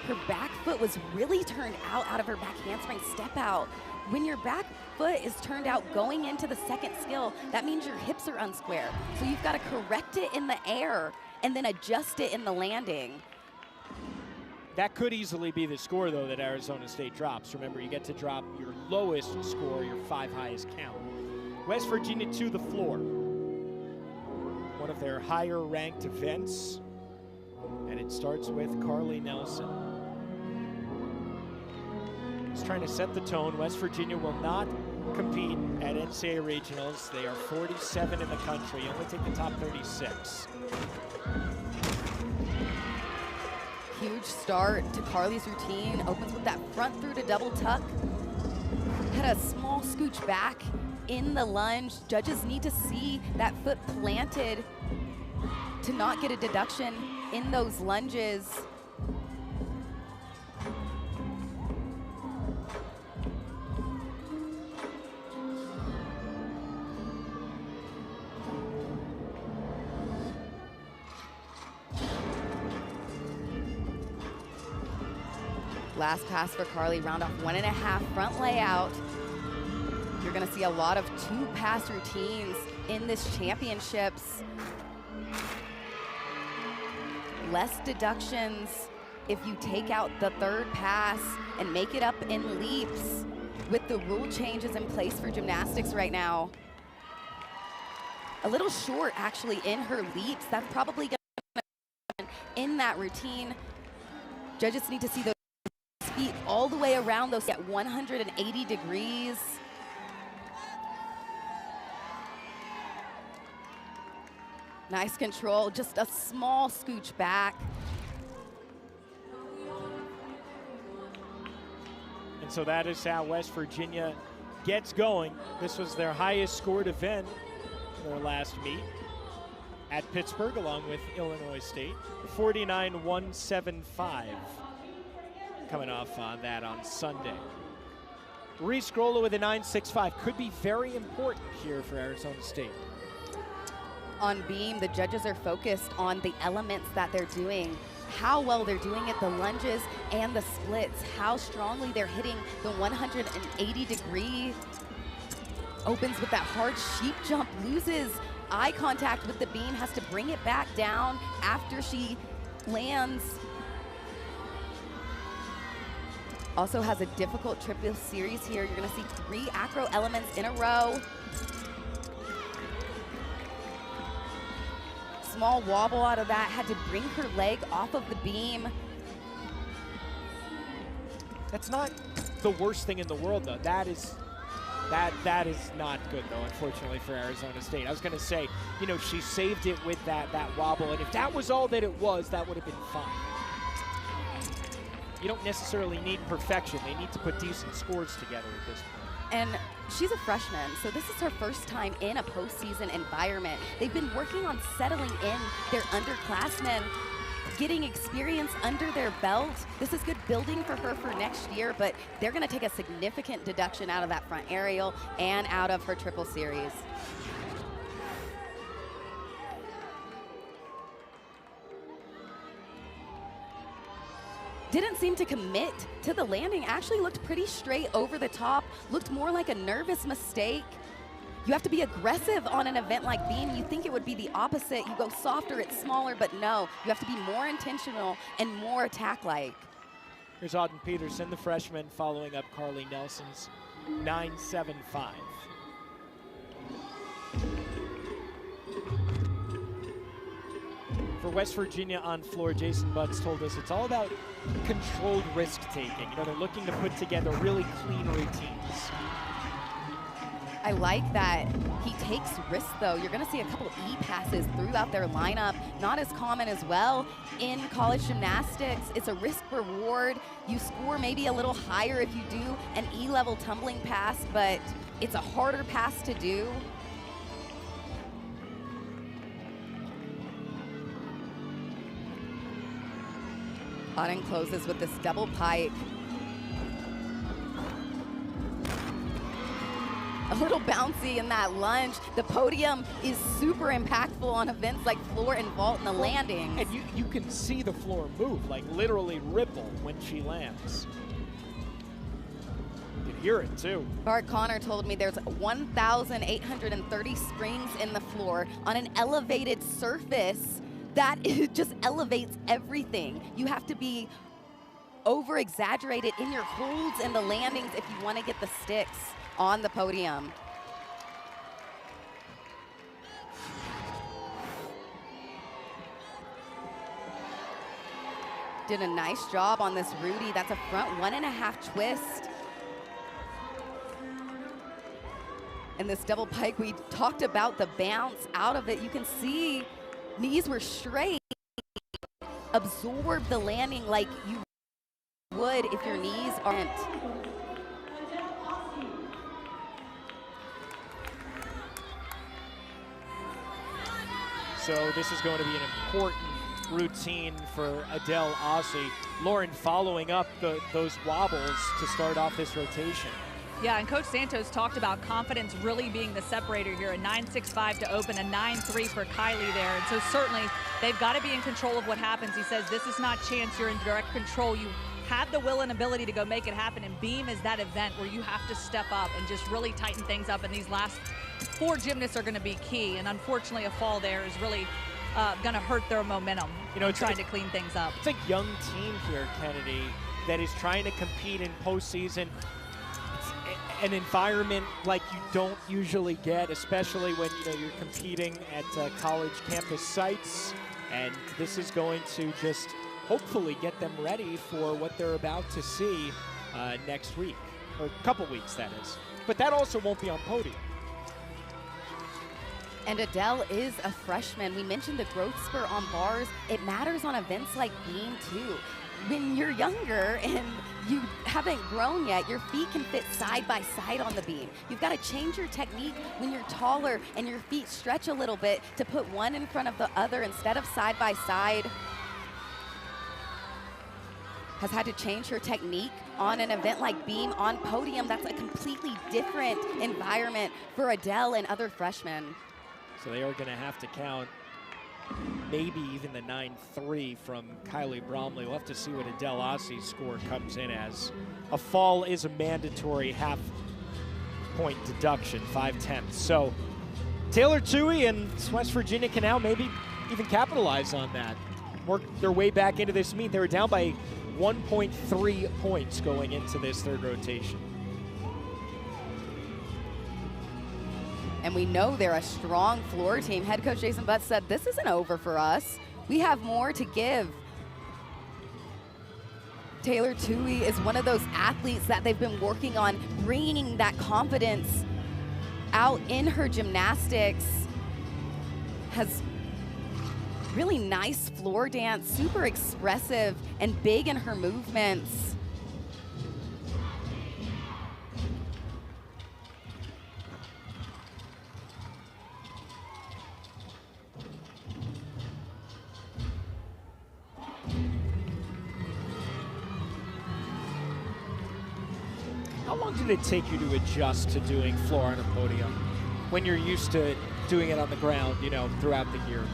Her back foot was really turned out of her back handspring step out. when your back foot is turned out going into the second skill, that means your hips are unsquare. So you've got to correct it in the air and then adjust it in the landing. That could easily be the score, though, that Arizona State drops. Remember, you get to drop your lowest score, your 5 highest count. West Virginia to the floor. One of their higher-ranked events, and it starts with Carly Nelson. He's trying to set the tone. West Virginia will not compete at NCAA regionals. They are 47 in the country, only take the top 36. Huge start to Carly's routine. Opens with that front through to double tuck. Had a small scooch back in the lunge. Judges need to see that foot planted to not get a deduction in those lunges. Last pass for Carly, round off 1.5 front layout. You're gonna see a lot of 2-pass routines in this championships. Less deductions if you take out the 3rd pass and make it up in leaps with the rule changes in place for gymnastics right now. A little short actually in her leaps. That's probably gonna in that routine. Judges need to see those feet all the way around those at 180 degrees. Nice control, just a small scooch back. And so that is how West Virginia gets going. This was their highest scored event in their last meet at Pittsburgh, along with Illinois State. 49-175. Coming off on that on Sunday. Reese Grola with a 9.65 could be very important here for Arizona State. On beam, the judges are focused on the elements that they're doing, how well they're doing it, the lunges and the splits, how strongly they're hitting the 180 degree. Opens with that hard sheep jump, loses eye contact with the beam, has to bring it back down after she lands. Also has a difficult triple series here. You're gonna see 3 acro elements in a row. Small wobble out of that, had to bring her leg off of the beam. That's not the worst thing in the world, though. That is not good, though, unfortunately, for Arizona State. I was gonna say, you know, she saved it with that wobble, and if that was all that it was, that would have been fine. You don't necessarily need perfection. They need to put decent scores together at this point. And she's a freshman, so this is her first time in a postseason environment. They've been working on settling in their underclassmen, getting experience under their belt. This is good building for her for next year, but they're gonna take a significant deduction out of that front aerial and out of her triple series. Didn't seem to commit to the landing, actually looked pretty straight over the top, looked more like a nervous mistake. You have to be aggressive on an event like beam. You think it would be the opposite. You go softer, it's smaller, but no. You have to be more intentional and more attack-like. Here's Auden Peterson, the freshman, following up Carly Nelson's 9.75. For West Virginia on floor, Jason Butts told us it's all about controlled risk-taking. You know, they're looking to put together really clean routines. I like that he takes risks, though. You're going to see a couple E-passes throughout their lineup. Not as common as well in college gymnastics. It's a risk-reward. You score maybe a little higher if you do an E-level tumbling pass, but it's a harder pass to do. Auden closes with this double pike. A little bouncy in that lunge. The podium is super impactful on events like floor and vault and the landings. And you can see the floor move, like literally ripple when she lands. hear it too. Bart Connor told me there's 1,830 springs in the floor on an elevated surface that just elevates everything. You have to be over-exaggerated in your holds and the landings if you want to get the sticks on the podium. Did a nice job on this Rudy. That's a front 1.5 twist. And this double pike, we talked about the bounce out of it. You can see knees were straight. Absorb the landing like you would if your knees aren't. So this is going to be an important routine for Adele Aussie. Lauren following up those wobbles to start off this rotation. Yeah, and Coach Santos talked about confidence really being the separator here. A 9.65 to open, a 9.3 for Kylie there. And so certainly they've got to be in control of what happens. He says this is not chance, you're in direct control. You have the will and ability to go make it happen. And Beam is that event where you have to step up and just really tighten things up. And these last 4 gymnasts are going to be key. And unfortunately a fall there is really going to hurt their momentum, trying to clean things up. It's a young team here, Kennedy, that is trying to compete in postseason. It's an environment like you don't usually get, especially when you're competing at college campus sites. And this is going to just hopefully get them ready for what they're about to see next week, or a couple weeks, that is. But that also won't be on podium. And Adele is a freshman. We mentioned the growth spur on bars. It matters on events like Beam too. When you're younger and you haven't grown yet, your feet can fit side by side on the beam. You've got to change your technique when you're taller and your feet stretch a little bit to put one in front of the other instead of side by side. Has had to change her technique on an event like Beam on podium. That's a completely different environment for Adele and other freshmen. So they are going to have to count maybe even the 9.3 from Kylie Bromley. We'll have to see what Adele Aussie's score comes in as. A fall is a mandatory half-point deduction, 5/10. So Taylor Toohey and West Virginia can now maybe even capitalize on that. Work their way back into this meet. They were down by 1.3 points going into this third rotation. And we know they're a strong floor team. Head coach Jason Butts said, this isn't over for us. We have more to give. Taylor Toohey is one of those athletes that they've been working on bringing that confidence out in her gymnastics. Has really nice floor dance, super expressive and big in her movements. How long did it take you to adjust to doing floor on a podium when you're used to doing it on the ground, throughout the year?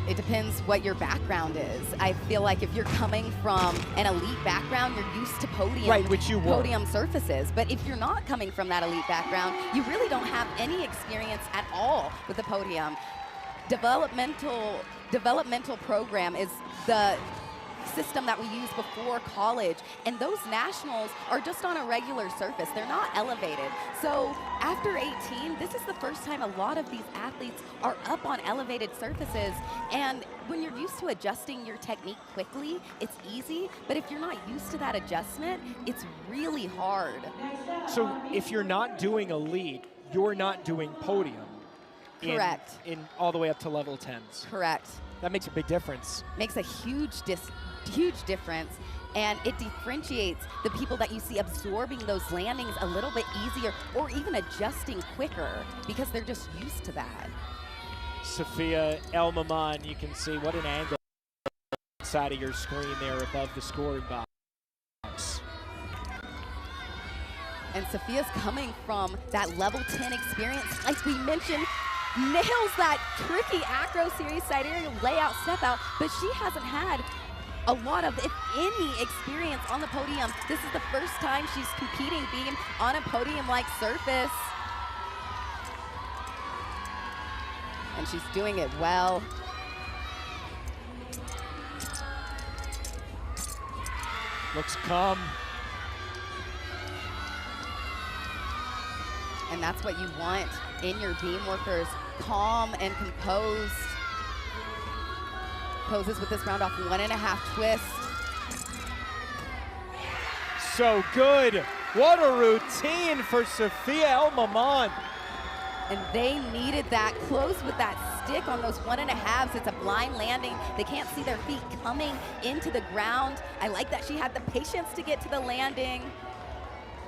It depends what your background is. I feel like if you're coming from an elite background, you're used to podium, right, which you were. Podium surfaces. But if you're not coming from that elite background, you really don't have any experience at all with the podium. Developmental program is the system that we use before college, and those nationals are just on a regular surface. They're not elevated. So after 18, this is the first time a lot of these athletes are up on elevated surfaces, and when you're used to adjusting your technique quickly, it's easy, but if you're not used to that adjustment, it's really hard. So if you're not doing elite, you're not doing podium. Correct. In all the way up to level 10s. Correct. That makes a big difference. Makes a huge difference, and it differentiates the people that you see absorbing those landings a little bit easier or even adjusting quicker because they're just used to that. Sophia El-Maman, you can see what an angle side of your screen there above the scoring box. And Sophia's coming from that level 10 experience, like we mentioned, nails that tricky acro series side area layout step out, but she hasn't had a lot of, if any, experience on the podium. This is the first time she's competing beam on a podium-like surface. And she's doing it well. Looks calm. And that's what you want in your beam workers, calm and composed. Poses with this round off 1.5 twist. So good. What a routine for Sophia El Mamam. And they needed that. Close with that stick on those 1.5s. It's a blind landing. They can't see their feet coming into the ground. I like that she had the patience to get to the landing.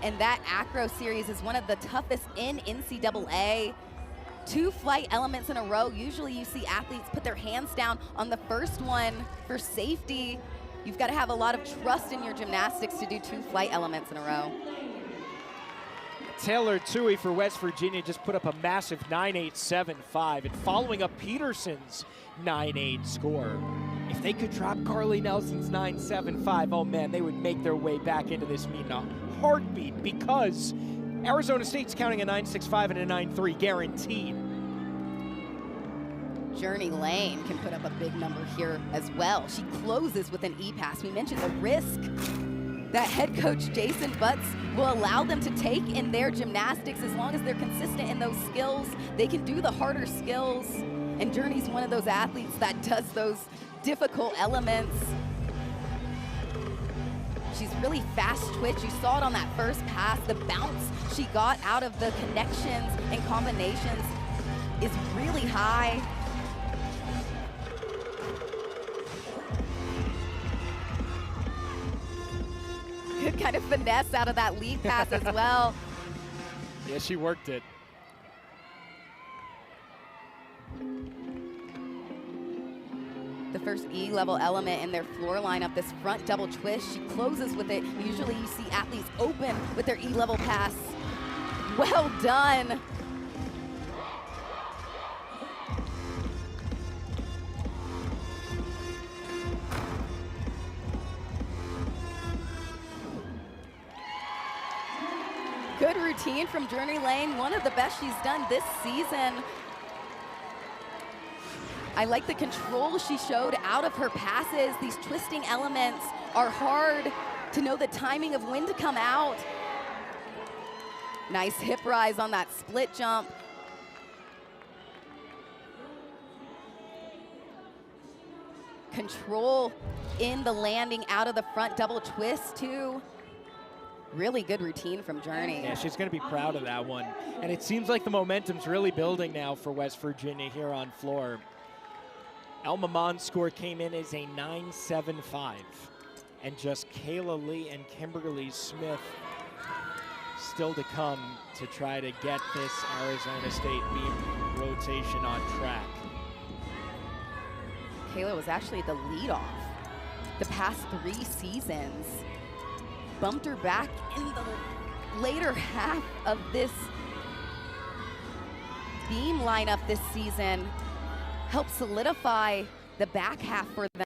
And that acro series is one of the toughest in NCAA. 2 flight elements in a row. Usually you see athletes put their hands down on the first one for safety. You've got to have a lot of trust in your gymnastics to do 2 flight elements in a row. Taylor Tui for West Virginia just put up a massive 9.875, and following up Peterson's 9.8 score. If they could drop Carly Nelson's 9.75, oh man, they would make their way back into this meet in a heartbeat, because Arizona State's counting a 9.65 and a 9.3 guaranteed. Journey Lane can put up a big number here as well. She closes with an E-pass. We mentioned the risk that head coach Jason Butts will allow them to take in their gymnastics. As long as they're consistent in those skills, they can do the harder skills. And Journey's one of those athletes that does those difficult elements. She's really fast twitch. You saw it on that first pass. The bounce she got out of the connections and combinations is really high. Good kind of finesse out of that lead pass as well. Yeah, she worked it. The first E-level element in their floor lineup, this front double twist. She closes with it. Usually you see athletes open with their E-level pass. Well done. Good routine from Journey Lane, one of the best she's done this season. I like the control she showed out of her passes. These twisting elements are hard to know the timing of when to come out. Nice hip rise on that split jump. Control in the landing out of the front double twist too. Really good routine from Journey. Yeah, she's going to be proud of that one. And it seems like the momentum's really building now for West Virginia here on floor. El Mamam's score came in as a 9.75. And just Kayla Lee and Kimberly Smith still to come to try to get this Arizona State beam rotation on track. Kayla was actually the leadoff the past 3 seasons. Bumped her back in the later half of this beam lineup this season. Helped solidify the back half for them.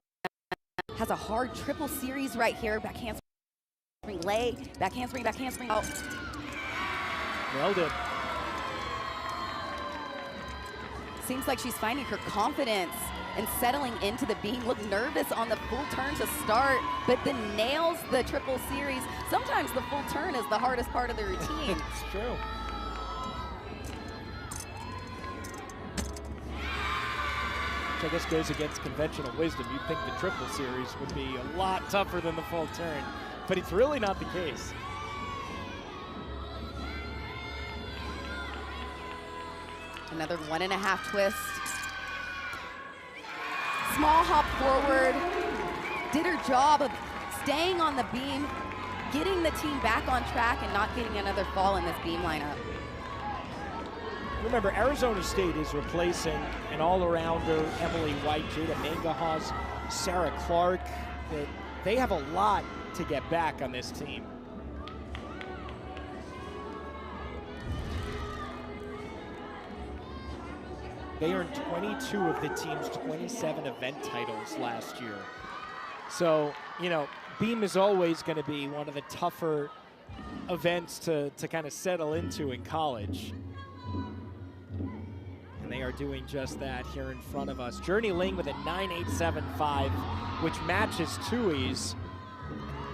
Has a hard triple series right here. Back handspring lay, back handspring out. Nailed it. Seems like she's finding her confidence and settling into the beam. Looked nervous on the full turn to start, but then nails the triple series. Sometimes the full turn is the hardest part of the routine. It's true. Which I guess goes against conventional wisdom. You'd think the triple series would be a lot tougher than the full turn, but it's really not the case. Another 1.5 twist. Small hop forward, did her job of staying on the beam, getting the team back on track and not getting another fall in this beam lineup. Remember, Arizona State is replacing an all-arounder, Emily White, Jada Mangahaus, Sarah Clark. They have a lot to get back on this team. They earned 22 of the team's 27 event titles last year. So, Beam is always going to be one of the tougher events to kind of settle into in college. And they are doing just that here in front of us. Journey Ling with a 9.875, which matches Tui's.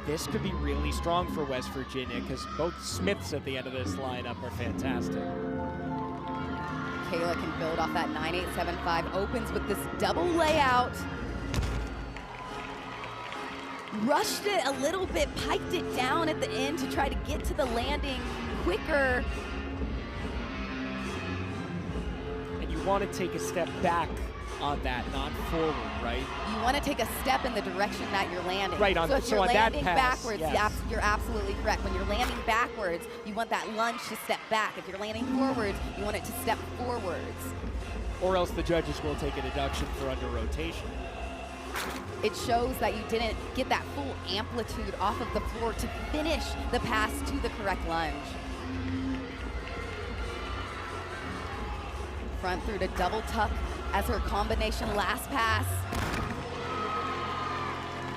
This could be really strong for West Virginia because both Smiths at the end of this lineup are fantastic. Kayla can build off that 9.875, opens with this double layout. Rushed it a little bit, piked it down at the end to try to get to the landing quicker. And you want to take a step back on that, not forward, right? You want to take a step in the direction that you're landing. Right, so if you're on landing that pass, backwards, yes. you're absolutely correct. When you're landing backwards, you want that lunge to step back. If you're landing forwards, you want it to step forwards. Or else the judges will take a deduction for under rotation. It shows that you didn't get that full amplitude off of the floor to finish the pass to the correct lunge. Front through to double tuck as her combination last pass.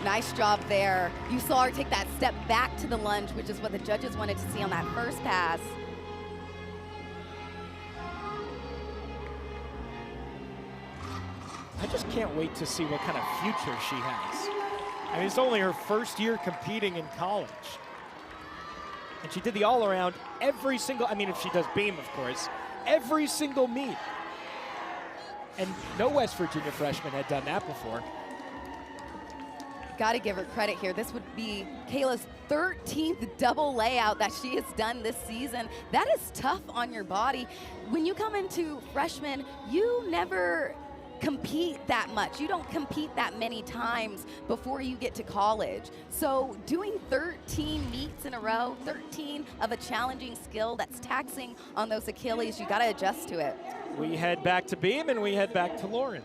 Nice job there. You saw her take that step back to the lunge, which is what the judges wanted to see on that first pass. I just can't wait to see what kind of future she has. I mean, it's only her first year competing in college. And she did the all-around every single, if she does beam, of course, every single meet. And no West Virginia freshman had done that before. Got to give her credit here. This would be Kayla's 13th double layout that she has done this season. That is tough on your body. When you come into freshman, you never compete that much. You don't compete that many times before you get to college. So doing 13 meets in a row, 13 of a challenging skill that's taxing on those Achilles, you got to adjust to it. We head back to beam and we head back to Lauren.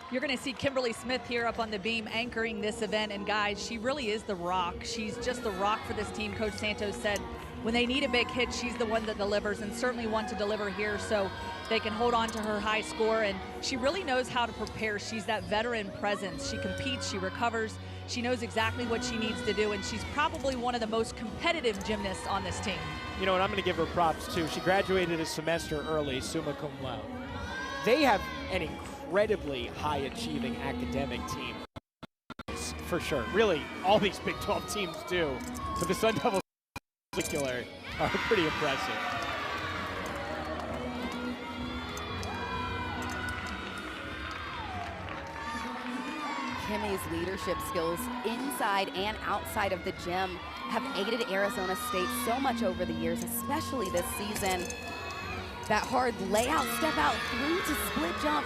You're going to see Kimberly Smith here up on the beam anchoring this event. And guys, she really is the rock. She's just the rock for this team. Coach Santos said when they need a big hit, she's the one that delivers, and certainly one to deliver here so they can hold on to her high score. And she really knows how to prepare. She's that veteran presence. She competes, she recovers. She knows exactly what she needs to do, and she's probably one of the most competitive gymnasts on this team. You know, and I'm going to give her props too. She graduated a semester early, summa cum laude. They have an incredibly high-achieving academic team, for sure. Really, all these Big 12 teams do, but the Sun Devils in particular are pretty impressive. Kimmy's leadership skills inside and outside of the gym have aided Arizona State so much over the years, especially this season. That hard layout step out through to split jump.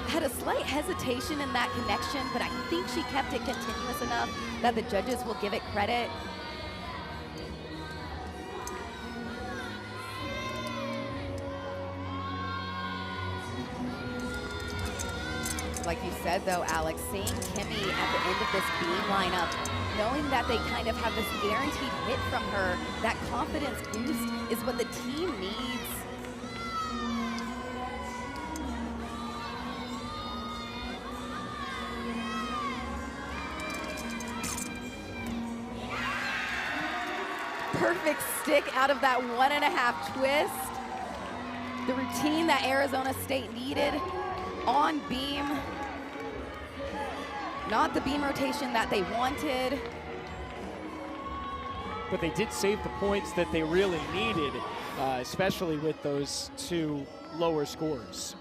Had a slight hesitation in that connection, but I think she kept it continuous enough that the judges will give it credit. Like you said, though, Alex, seeing Kimmy at the end of this beam lineup, knowing that they kind of have this guaranteed hit from her, that confidence boost is what the team needs. Perfect stick out of that 1.5 twist. The routine that Arizona State needed on beam. Not the beam rotation that they wanted. But they did save the points that they really needed, especially with those two lower scores.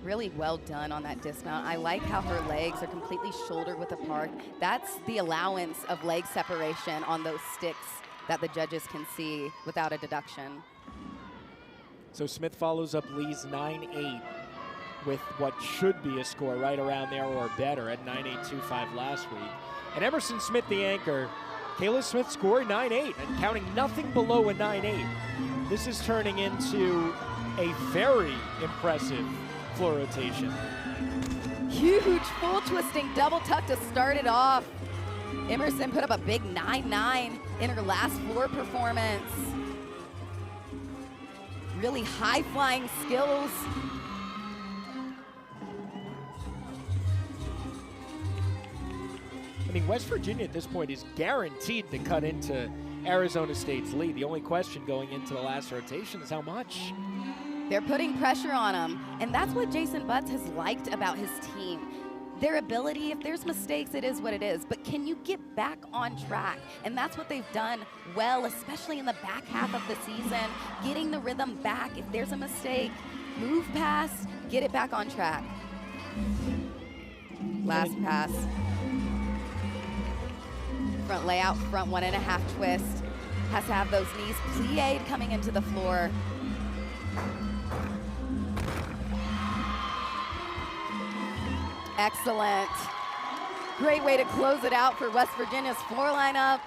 Really well done on that dismount. I like how her legs are completely shoulder width apart. That's the allowance of leg separation on those sticks that the judges can see without a deduction. So Smith follows up Lee's 9.8 with what should be a score right around there or better at 9.825 last week. And Emerson Smith, the anchor, Kayla Smith scored 9.8 and counting nothing below a 9.8. This is turning into a very impressive floor rotation. Huge full twisting double tuck to start it off. Emerson put up a big 9.9 in her last floor performance. really high-flying skills. I mean, West Virginia at this point is guaranteed to cut into Arizona State's lead. The only question going into the last rotation is how much. They're putting pressure on him, and that's what Jason Butts has liked about his team. Their ability, if there's mistakes, it is what it is, but can you get back on track? And that's what they've done well, especially in the back half of the season, getting the rhythm back. If there's a mistake, move past, get it back on track. Last pass. Front layout, front 1.5 twist. Has to have those knees plied coming into the floor. Excellent. Great way to close it out for West Virginia's floor lineup.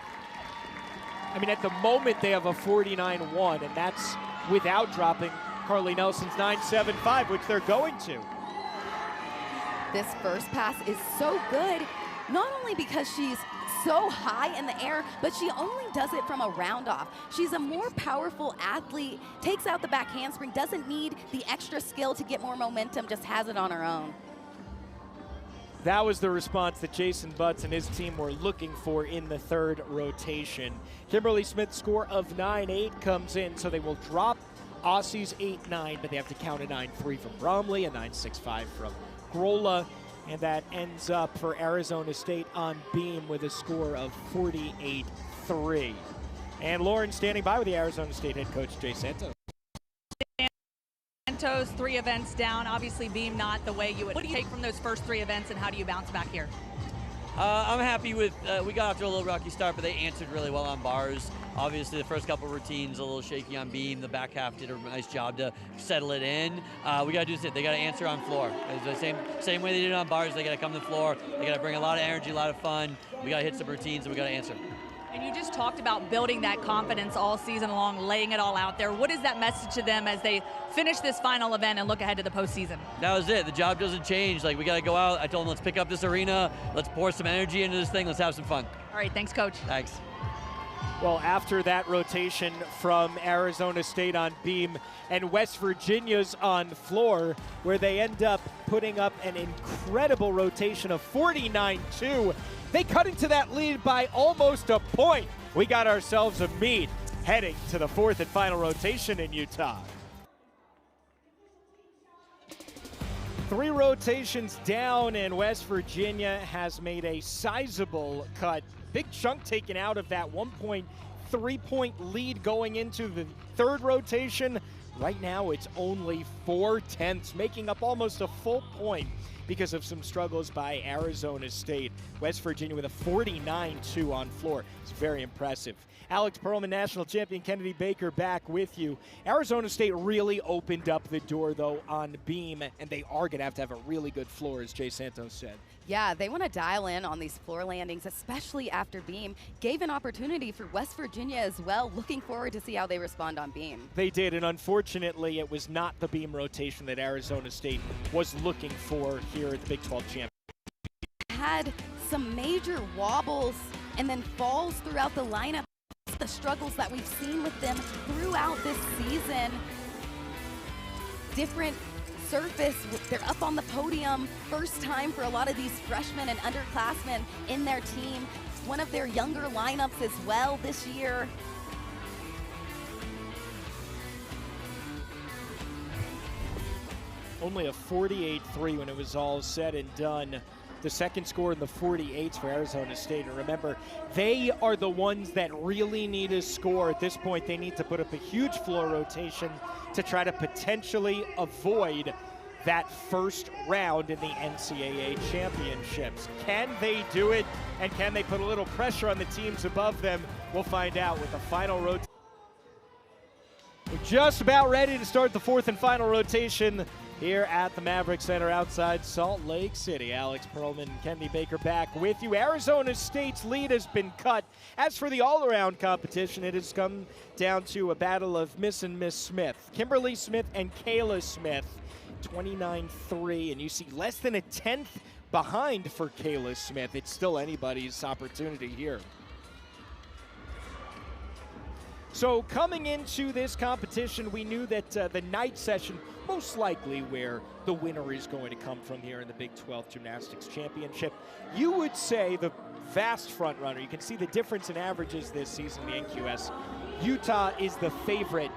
I mean, at the moment, they have a 49-1, and that's without dropping Carly Nelson's 9.75, which they're going to. This first pass is so good, not only because she's so high in the air, but she only does it from a round off. She's a more powerful athlete, takes out the back handspring, doesn't need the extra skill to get more momentum, just has it on her own. That was the response that Jason Butts and his team were looking for in the third rotation. Kimberly Smith's score of 9.8 comes in, so they will drop Aussie's 8.9, but they have to count a 9.3 from Bromley, a 9.65 from Grola, and that ends up for Arizona State on beam with a score of 48-3. And Lauren standing by with the Arizona State head coach Jay Santos. Santos, 3 events down, obviously beam not the way you would take from those first 3 events, and how do you bounce back here? I'm happy with, we got off to a little rocky start, but they answered really well on bars. Obviously, the first couple routines a little shaky on beam. The back half did a nice job to settle it in. We got to do this. They got to answer on floor. It's the same way they did on bars. They got to come to the floor. They got to bring a lot of energy, a lot of fun. We got to hit some routines, and we got to answer. And you just talked about building that confidence all season long, laying it all out there. What is that message to them as they finish this final event and look ahead to the postseason? That was it. The job doesn't change. Like, we got to go out. I told them, let's pick up this arena. Let's pour some energy into this thing. Let's have some fun. All right, thanks, Coach. Thanks. Well, after that rotation from Arizona State on beam and West Virginia's on floor, where they end up putting up an incredible rotation of 49-2, they cut into that lead by almost a point. We got ourselves a meet heading to the 4th and final rotation in Utah. 3 rotations down, and West Virginia has made a sizable cut. Big chunk taken out of that 1.3-point lead going into the 3rd rotation. Right now, it's only 4/10, making up almost a full point because of some struggles by Arizona State. West Virginia with a 49-2 on floor. It's very impressive. Alex Perlman, national champion, Kennedy Baker back with you. Arizona State really opened up the door, though, on beam, and they are going to have a really good floor, as Jay Santos said. Yeah, they want to dial in on these floor landings, especially after beam. Gave an opportunity for West Virginia as well. Looking forward to see how they respond on beam. They did, and unfortunately, it was not the beam rotation that Arizona State was looking for here at the Big 12 Championship. Had some major wobbles and then falls throughout the lineup. The struggles that we've seen with them throughout this season. Different surface, they're up on the podium. First time for a lot of these freshmen and underclassmen in their team. One of their younger lineups as well this year. Only a 48-3 when it was all said and done. The second score in the 48s for Arizona State. And remember, they are the ones that really need a score. At this point, they need to put up a huge floor rotation to try to potentially avoid that first round in the NCAA championships. Can they do it? And can they put a little pressure on the teams above them? We'll find out with the final rotation. We're just about ready to start the 4th and final rotation here at the Maverick Center outside Salt Lake City. Alex Perlman and Kennedy Baker back with you. Arizona State's lead has been cut. As for the all-around competition, it has come down to a battle of Miss and Miss Smith. Kimberly Smith and Kayla Smith, 29-3, and you see less than a 10th behind for Kayla Smith. It's still anybody's opportunity here. So coming into this competition, we knew that the night session, most likely where the winner is going to come from here in the Big 12 Gymnastics Championship. You would say the vast front runner. You can see the difference in averages this season in the NQS. Utah is the favorite,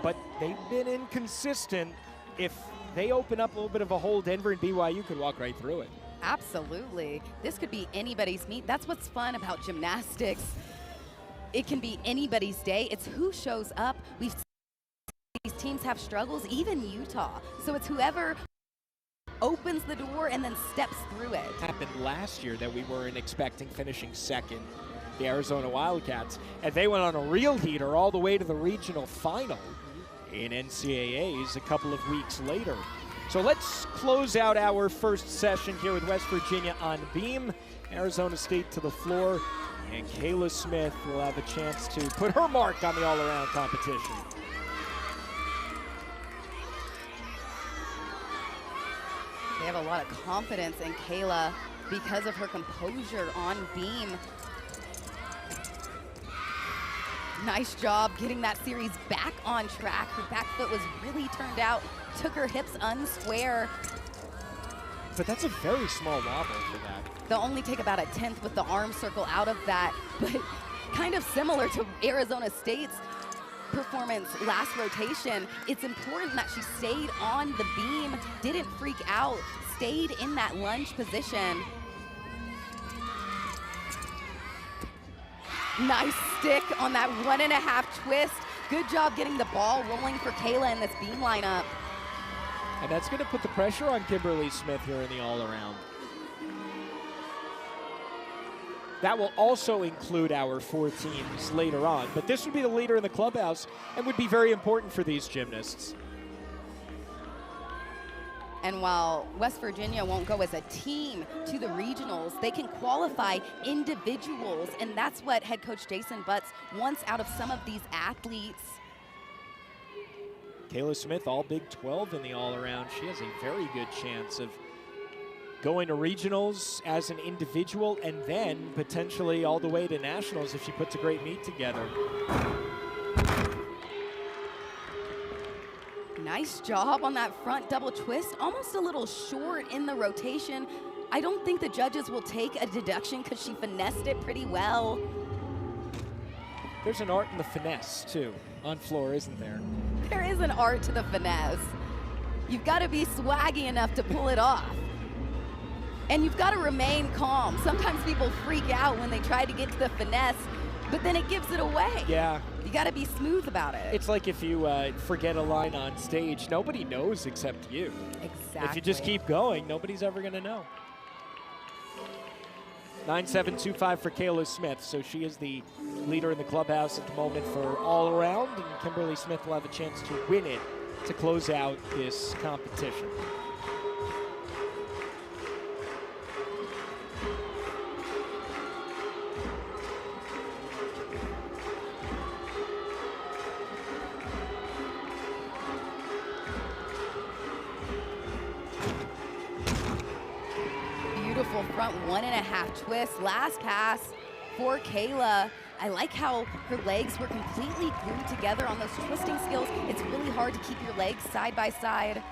but they've been inconsistent. If they open up a little bit of a hole, Denver and BYU could walk right through it. Absolutely. This could be anybody's meet. That's what's fun about gymnastics. It can be anybody's day. It's who shows up. We've seen these teams have struggles, even Utah. So it's whoever opens the door and then steps through it. Happened last year that we weren't expecting, finishing second, the Arizona Wildcats, and they went on a real heater all the way to the regional final in NCAAs a couple of weeks later. So let's close out our first session here with West Virginia on beam. Arizona State to the floor, and Kayla Smith will have a chance to put her mark on the all-around competition. They have a lot of confidence in Kayla because of her composure on beam. Nice job getting that series back on track. Her back foot was really turned out, took her hips unsquare. But that's a very small wobble for that. They'll only take about a 1/10 with the arm circle out of that, but kind of similar to Arizona State's performance last rotation. It's important that she stayed on the beam, didn't freak out, stayed in that lunge position. Nice stick on that 1.5 twist. Good job getting the ball rolling for Kayla in this beam lineup. And that's going to put the pressure on Kimberly Smith here in the all-around. That will also include our 4 teams later on, but this would be the leader in the clubhouse and would be very important for these gymnasts. And while West Virginia won't go as a team to the regionals, they can qualify individuals, and that's what head coach Jason Butts wants out of some of these athletes. Kayla Smith, all Big 12 in the all-around. She has a very good chance of going to regionals as an individual and then potentially all the way to nationals if she puts a great meet together. Nice job on that front double twist, almost a little short in the rotation. I don't think the judges will take a deduction because she finessed it pretty well. There's an art in the finesse, too, on floor, isn't there? There is an art to the finesse. You've got to be swaggy enough to pull it off. And you've got to remain calm. Sometimes people freak out when they try to get to the finesse, but then it gives it away. Yeah. You got to be smooth about it. It's like if you forget a line on stage, nobody knows except you. Exactly. If you just keep going, nobody's ever going to know. 9.725 for Kayla Smith, so she is the leader in the clubhouse at the moment for all around, and Kimberly Smith will have a chance to win it to close out this competition. Beautiful front 1.5 twist. Last pass for Kayla. I like how her legs were completely glued together on those twisting skills. It's really hard to keep your legs side by side.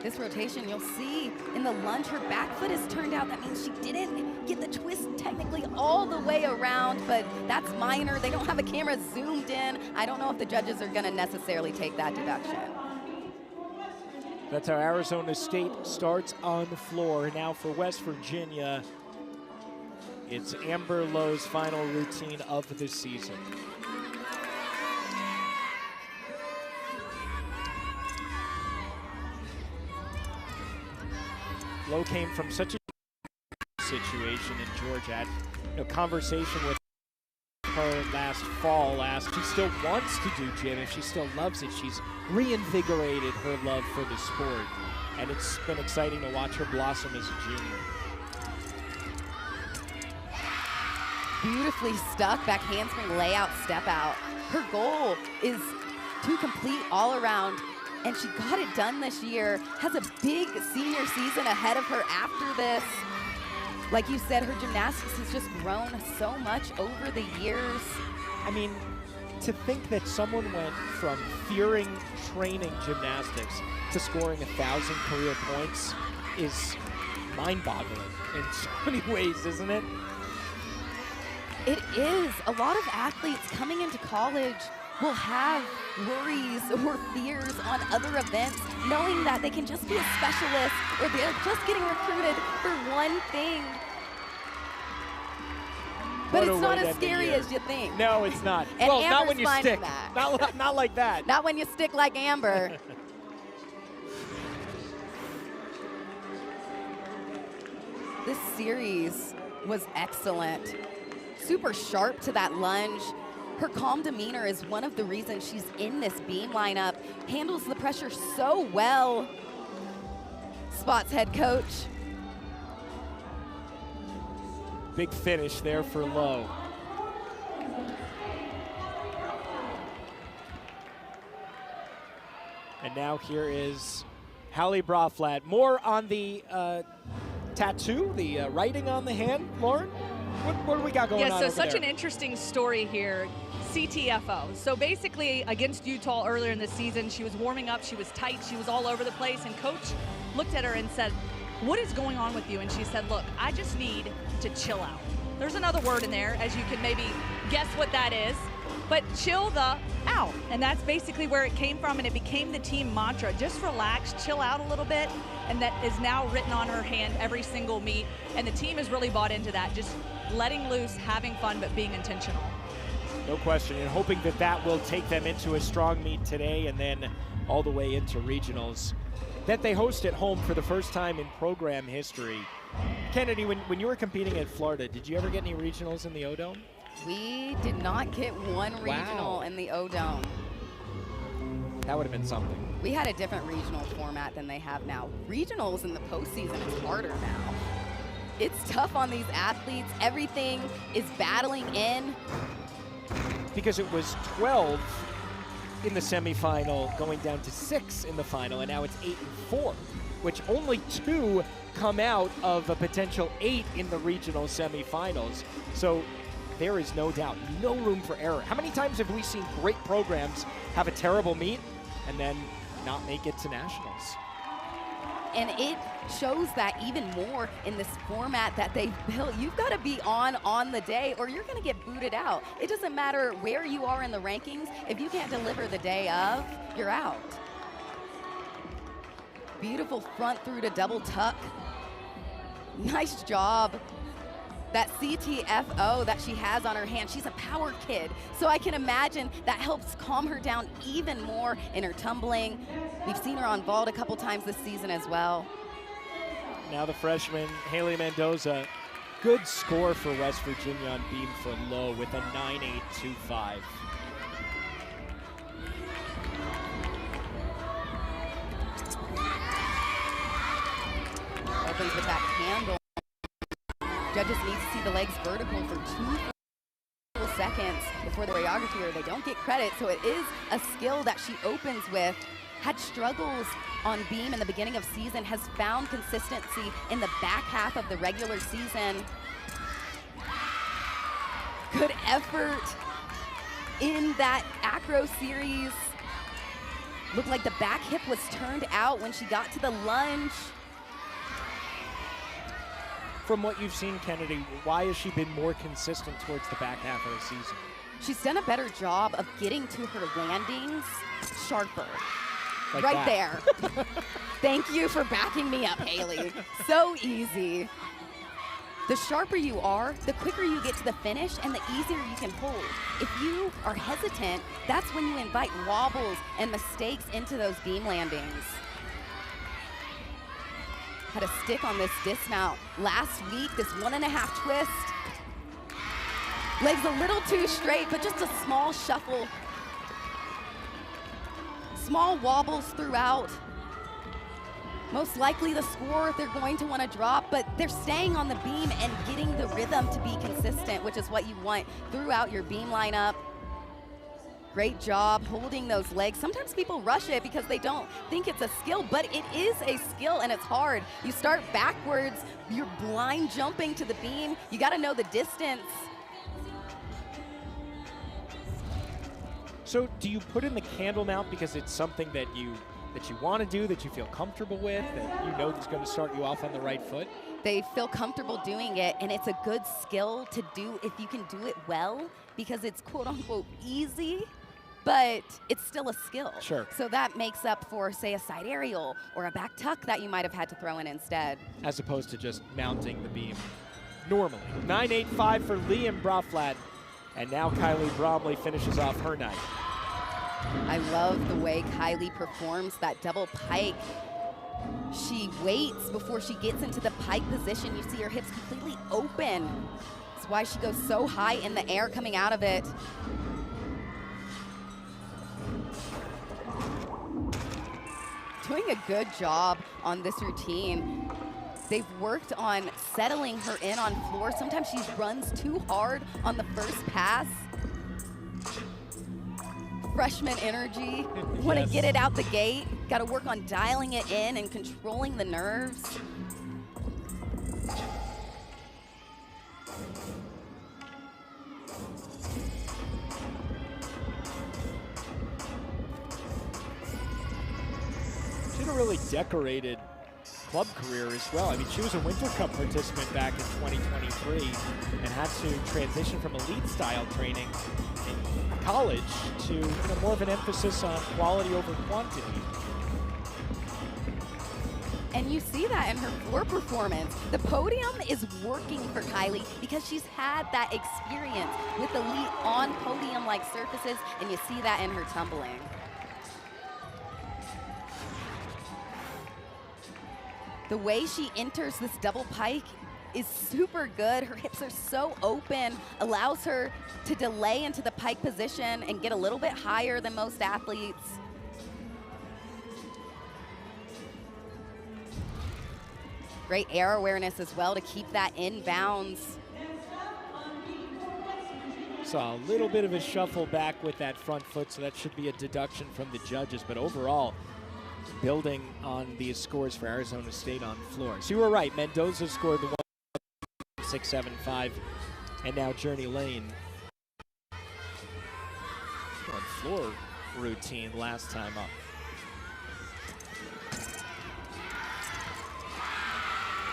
This rotation, you'll see in the lunge, her back foot is turned out. That means she didn't get the twist technically all the way around, but that's minor. They don't have a camera zoomed in. I don't know if the judges are going to necessarily take that deduction. That's how Arizona State starts on the floor. Now for West Virginia, it's Amber Lowe's final routine of the season. Lowe came from such a situation in Georgia. I had a conversation with her last fall, asked she still wants to do gym, if she still loves it. She's reinvigorated her love for the sport, and it's been exciting to watch her blossom as a junior. Beautifully stuck back handspring layout step out. Her goal is to complete all around and she got it done this year. Has a big senior season ahead of her after this. Like you said, her gymnastics has just grown so much over the years. I mean, to think that someone went from fearing training gymnastics to scoring 1,000 career points is mind-boggling in so many ways, isn't it? It is. A lot of athletes coming into college will have worries or fears on other events, knowing that they can just be a specialist or they're just getting recruited for one thing. But it's not as scary as you think. No, it's not. And well, not Amber's when you finding stick. that. Not like that. Not when you stick like Amber. This series was excellent. Super sharp to that lunge. Her calm demeanor is one of the reasons she's in this beam lineup. Handles the pressure so well. Spots head coach. Big finish there for Lowe. And now here is Hallie Braflat. More on the tattoo, the writing on the hand, Lauren? What do we got going on so over such there? an interesting story here. CTFO. So basically against Utah earlier in the season, she was warming up, she was tight, she was all over the place, and coach looked at her and said, "What is going on with you?" And she said, "Look, I just need to chill out." There's another word in there, as you can maybe guess what that is, but chill the out. And that's basically where it came from, and it became the team mantra. Just relax, chill out a little bit, and that is now written on her hand every single meet. And the team has really bought into that, just letting loose, having fun, but being intentional. No question, and hoping that that will take them into a strong meet today and then all the way into regionals that they host at home for the first time in program history. Kennedy, when you were competing at Florida, did you ever get any regionals in the O-Dome? We did not get one regional in the O-Dome. That would have been something. We had a different regional format than they have now. Regionals in the postseason is harder now. It's tough on these athletes. Everything is battling in. Because it was 12 in the semifinal, going down to 6 in the final, and now it's 8 and 4, which only 2 come out of a potential 8 in the regional semifinals. So there is no doubt, no room for error. How many times have we seen great programs have a terrible meet and then not make it to nationals? And it shows that even more in this format that they built. You've got to be on the day or you're going to get booted out. It doesn't matter where you are in the rankings. If you can't deliver the day of, you're out. Beautiful front through to double tuck. Nice job. That CTFO that she has on her hand, she's a power kid. So I can imagine that helps calm her down even more in her tumbling. We've seen her on vault a couple times this season as well. Now the freshman, Haley Mendoza. Good score for West Virginia on beam for Lowe with a 9.825. Opens with that handle. Judges need to see the legs vertical for 2 full seconds before the choreography, or they don't get credit. So it is a skill that she opens with. Had struggles on beam in the beginning of season, has found consistency in the back half of the regular season. Good effort in that acro series. Looked like the back hip was turned out when she got to the lunge. From what you've seen, Kennedy, why has she been more consistent towards the back half of the season? She's done a better job of getting to her landings sharper. Like right that. there. Thank you for backing me up, Haley. So easy. The sharper you are, the quicker you get to the finish and the easier you can hold. If you are hesitant, that's when you invite wobbles and mistakes into those beam landings. Had a stick on this dismount last week, this 1.5 twist. Legs a little too straight, but just a small shuffle. Small wobbles throughout. Most likely the score they're going to want to drop, but they're staying on the beam and getting the rhythm to be consistent, which is what you want throughout your beam lineup. Great job holding those legs. Sometimes people rush it because they don't think it's a skill, but it is a skill and it's hard. You start backwards, you're blind jumping to the beam. You gotta know the distance. So do you put in the candle mount because it's something that you want to do, that you feel comfortable with, that you know that's going to start you off on the right foot? They feel comfortable doing it, and it's a good skill to do if you can do it well, because it's quote unquote easy, but it's still a skill. Sure. So that makes up for, say, a side aerial or a back tuck that you might have had to throw in instead. As opposed to just mounting the beam normally. 9.85 for Liam Braflat, and now Kylie Bromley finishes off her night. I love the way Kylie performs that double pike. She waits before she gets into the pike position. You see her hips completely open. That's why she goes so high in the air coming out of it. Doing a good job on this routine. They've worked on settling her in on floor. Sometimes she runs too hard on the first pass. Freshman energy, want to get it out the gate. Got to work on dialing it in and controlling the nerves. She had a really decorated club career as well. I mean, she was a Winter Cup participant back in 2023 and had to transition from elite style training in college to more of an emphasis on quality over quantity. And you see that in her floor performance. The podium is working for Kylie because she's had that experience with elite on podium-like surfaces, and you see that in her tumbling. The way she enters this double pike is super good. Her hips are so open, allows her to delay into the pike position and get a little bit higher than most athletes. Great air awareness as well to keep that in bounds. Saw a little bit of a shuffle back with that front foot, so that should be a deduction from the judges. But overall, building on these scores for Arizona State on floor. So you were right, Mendoza scored the 1.675, and now Journey Lane on floor routine last time up.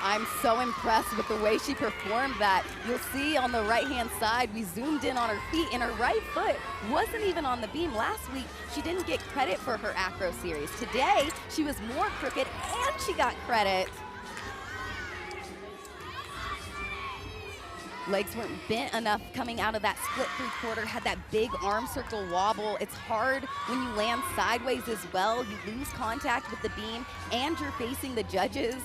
I'm so impressed with the way she performed that. You'll see on the right-hand side, we zoomed in on her feet, and her right foot wasn't even on the beam. Last week, she didn't get credit for her acro series. Today, she was more crooked, and she got credit. Legs weren't bent enough coming out of that split three-quarter, had that big arm circle wobble. It's hard when you land sideways as well. You lose contact with the beam, and you're facing the judges.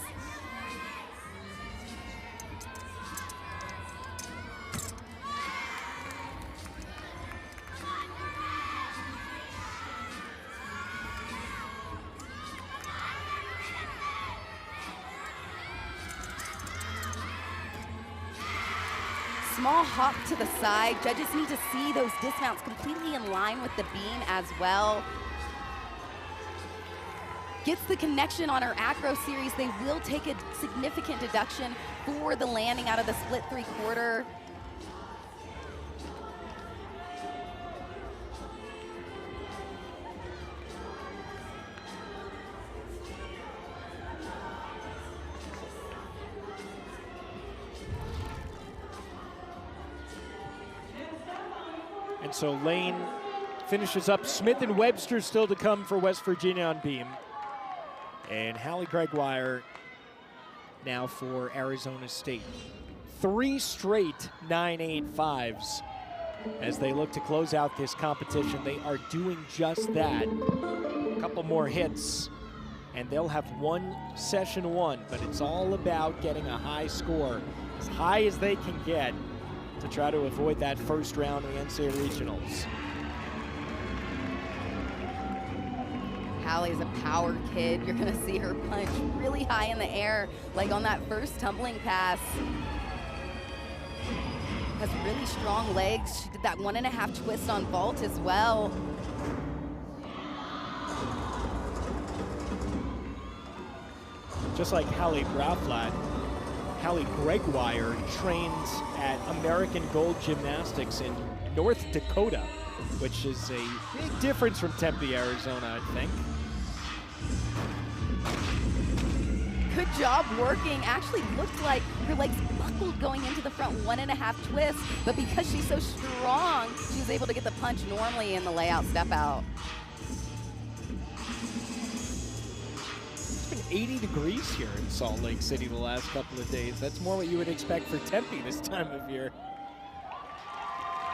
Small hop to the side. Judges need to see those dismounts completely in line with the beam as well. Gets the connection on her acro series. They will take a significant deduction for the landing out of the split three-quarter. And so Lane finishes up. Smith and Webster still to come for West Virginia on beam. And Hallie Gregoire now for Arizona State. 3 straight 9.85s as they look to close out this competition. They are doing just that. A couple more hits, and they'll have one session won, but it's all about getting a high score, as high as they can get, to try to avoid that first round of the NCAA Regionals. Hallie's a power kid. You're gonna see her punch really high in the air, like on that first tumbling pass. Has really strong legs. She did that 1.5 twist on vault as well. Just like Hallie Brauflat, Hallie Gregoire trains at American Gold Gymnastics in North Dakota, which is a big difference from Tempe, Arizona, I think. Good job working. Actually looked like her legs buckled going into the front 1.5 twist, but because she's so strong, she was able to get the punch normally in the layout step out. It's been 80 degrees here in Salt Lake City the last couple of days. That's more what you would expect for Tempe this time of year.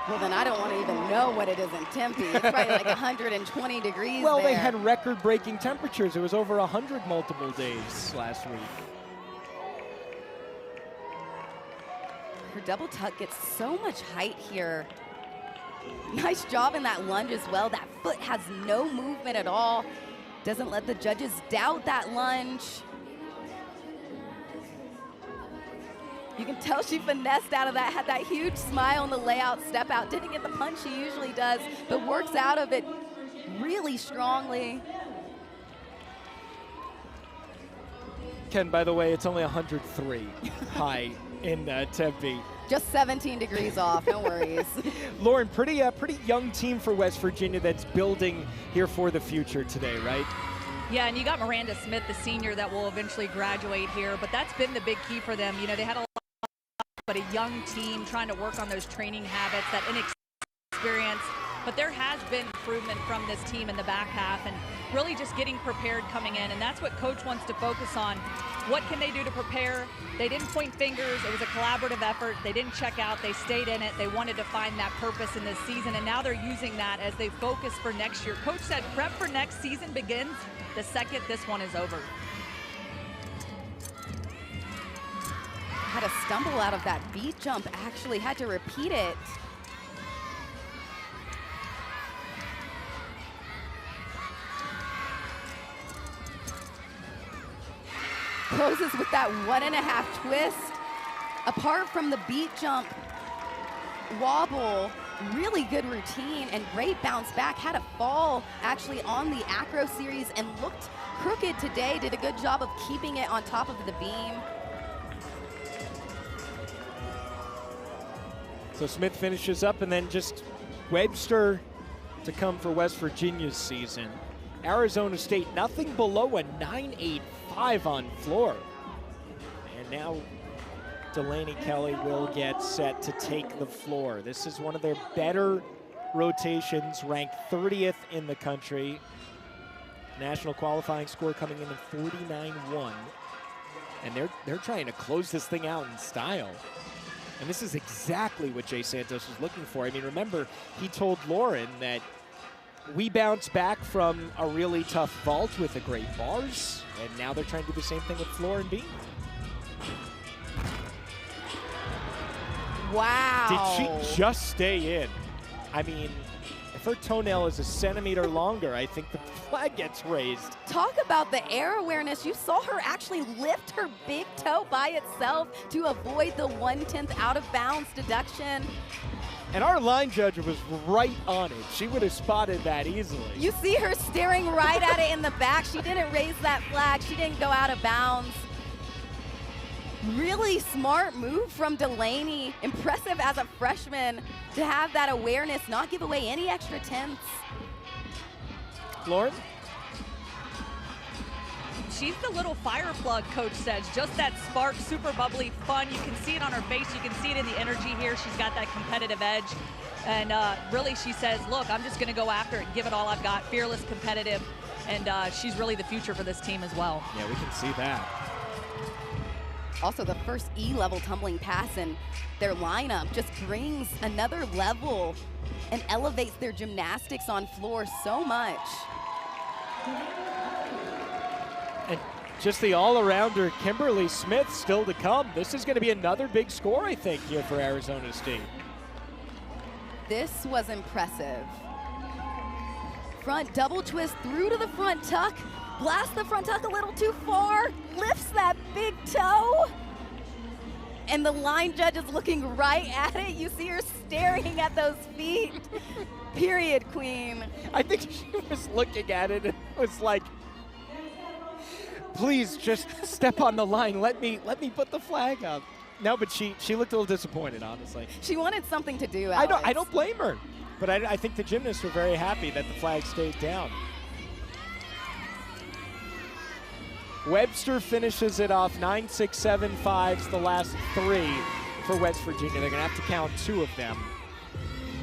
Well, then I don't want to even know what it is in Tempe. It's probably like 120 degrees Well, there. they had record-breaking temperatures. It was over 100 multiple days last week. Her double tuck gets so much height here. Nice job in that lunge as well. That foot has no movement at all. Doesn't let the judges doubt that lunge. You can tell she finessed out of that, had that huge smile in the layout step out. Didn't get the punch she usually does, but works out of it really strongly. Ken, by the way, it's only 103 high in Tempe. Just 17 degrees off, no worries. Lauren, pretty young team for West Virginia that's building here for the future today, right? Yeah, and you got Miranda Smith, the senior that will eventually graduate here, but that's been the big key for them. You know, they had a lot, but a young team trying to work on those training habits, that inexperience. But there has been improvement from this team in the back half and really just getting prepared coming in. And that's what Coach wants to focus on. What can they do to prepare? They didn't point fingers. It was a collaborative effort. They didn't check out. They stayed in it. They wanted to find that purpose in this season. And now they're using that as they focus for next year. Coach said prep for next season begins the second this one is over. Had a stumble out of that beat jump, actually had to repeat it. Closes with that 1.5 twist. Apart from the beat jump wobble, really good routine and great bounce back. Had a fall actually on the acro series and looked crooked today. Did a good job of keeping it on top of the beam. So Smith finishes up, and then just Webster to come for West Virginia's season. Arizona State, nothing below a 9.85 on floor. And now Delaney Kelly will get set to take the floor. This is one of their better rotations, ranked 30th in the country. National qualifying score coming in at 49-1. And they're trying to close this thing out in style. And this is exactly what Jay Santos was looking for. I mean, remember, he told Lauren that we bounced back from a really tough vault with the great bars, and now they're trying to do the same thing with floor and beam. Wow. Did she just stay in? I mean, if her toenail is a centimeter longer, I think the flag gets raised. Talk about the air awareness. You saw her actually lift her big toe by itself to avoid the 1/10 out of bounds deduction. And our line judge was right on it. She would have spotted that easily. You see her staring right at it in the back. She didn't raise that flag. She didn't go out of bounds. Really smart move from Delaney. Impressive as a freshman to have that awareness, not give away any extra tenths. Lauren? She's the little fire plug, Coach says. Just that spark, super bubbly, fun. You can see it on her face. You can see it in the energy here. She's got that competitive edge. And really, she says, look, I'm just going to go after it, give it all I've got. Fearless, competitive. And she's really the future for this team as well. Yeah, we can see that. Also, the first E-level tumbling pass in their lineup just brings another level and elevates their gymnastics on floor so much. And just the all-arounder Kimberly Smith still to come. This is going to be another big score, I think, here for Arizona State. This was impressive. Front double twist through to the front tuck. Blast the front tuck a little too far. Lifts that big toe. And the line judge is looking right at it. You see her staring at those feet. Period, queen. I think she was looking at it and was like, please just step on the line. Let me put the flag up. No, but she looked a little disappointed, honestly. She wanted something to do, Alex. I don't blame her. But I think the gymnasts were very happy that the flag stayed down. Webster finishes it off 9-6-7-5's the last 3 for West Virginia. They're going to have to count 2 of them.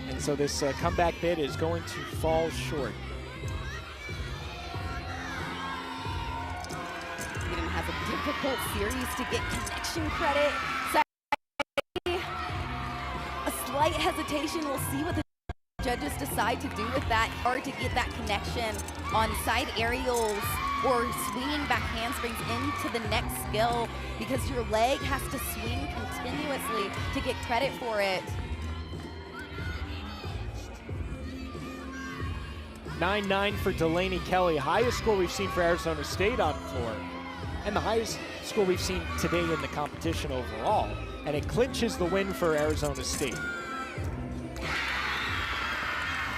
And so this comeback bid is going to fall short. Eden has a difficult series to get connection credit. A slight hesitation. We'll see what the judges decide to do with that, or to get that connection on side aerials or swinging back handsprings into the next skill, because your leg has to swing continuously to get credit for it. 9-9 for Delaney Kelly, highest score we've seen for Arizona State on floor, and the highest score we've seen today in the competition overall, and it clinches the win for Arizona State.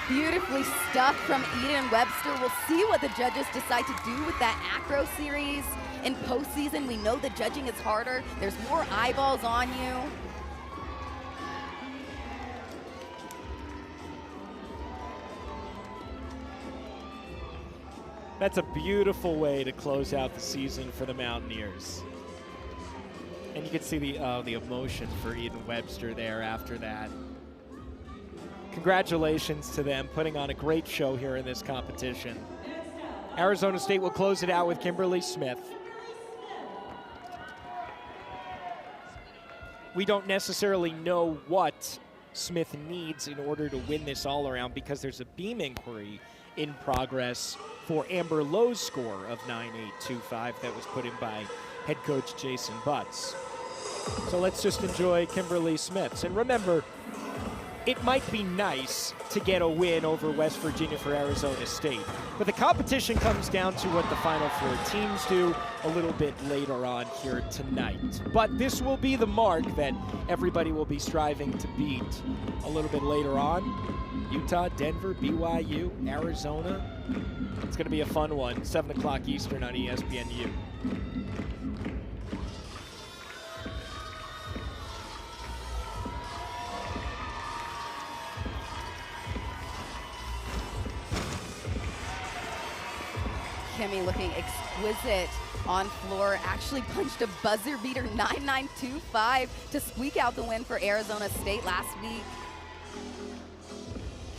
Beautifully stuffed from Eden Webster. We'll see what the judges decide to do with that acro series. In postseason, we know the judging is harder. There's more eyeballs on you. That's a beautiful way to close out the season for the Mountaineers. And you can see the emotion for Eden Webster there after that. Congratulations to them, putting on a great show here in this competition. Arizona State will close it out with Kimberly Smith. We don't necessarily know what Smith needs in order to win this all-around, because there's a beam inquiry in progress for Amber Lowe's score of 9.825 that was put in by head coach Jason Butts. So let's just enjoy Kimberly Smith's. And remember, it might be nice to get a win over West Virginia for Arizona State, but the competition comes down to what the Final Four teams do a little bit later on here tonight. But this will be the mark that everybody will be striving to beat a little bit later on. Utah, Denver, BYU, Arizona. It's going to be a fun one, 7 o'clock Eastern on ESPNU. Kimmy looking exquisite on floor, actually punched a buzzer beater 9.925 to squeak out the win for Arizona State last week.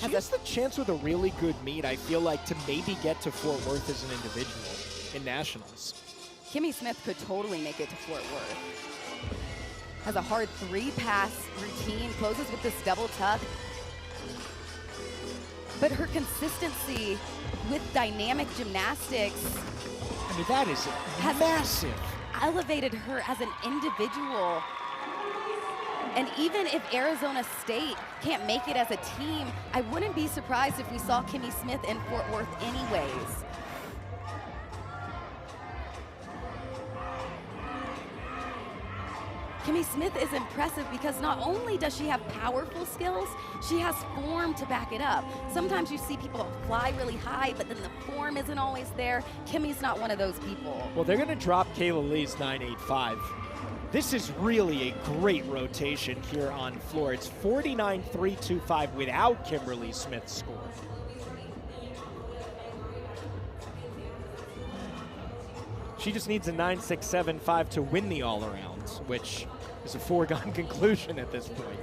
She has the chance with a really good meet, I feel like, to maybe get to Fort Worth as an individual in nationals. Kimmy Smith could totally make it to Fort Worth. Has a hard 3-pass routine, closes with this double tuck. But her consistency with dynamic gymnastics, I mean, that is massive. Elevated her as an individual. And even if Arizona State can't make it as a team, I wouldn't be surprised if we saw Kimmy Smith in Fort Worth anyways. Kimmy Smith is impressive because not only does she have powerful skills, she has form to back it up. Sometimes you see people fly really high, but then the form isn't always there. Kimmy's not one of those people. Well, they're going to drop Kayla Lee's 9.85. This is really a great rotation here on floor. It's 49.325 without Kimberly Smith's score. She just needs a 9.675 to win the all-around, which is a foregone conclusion at this point.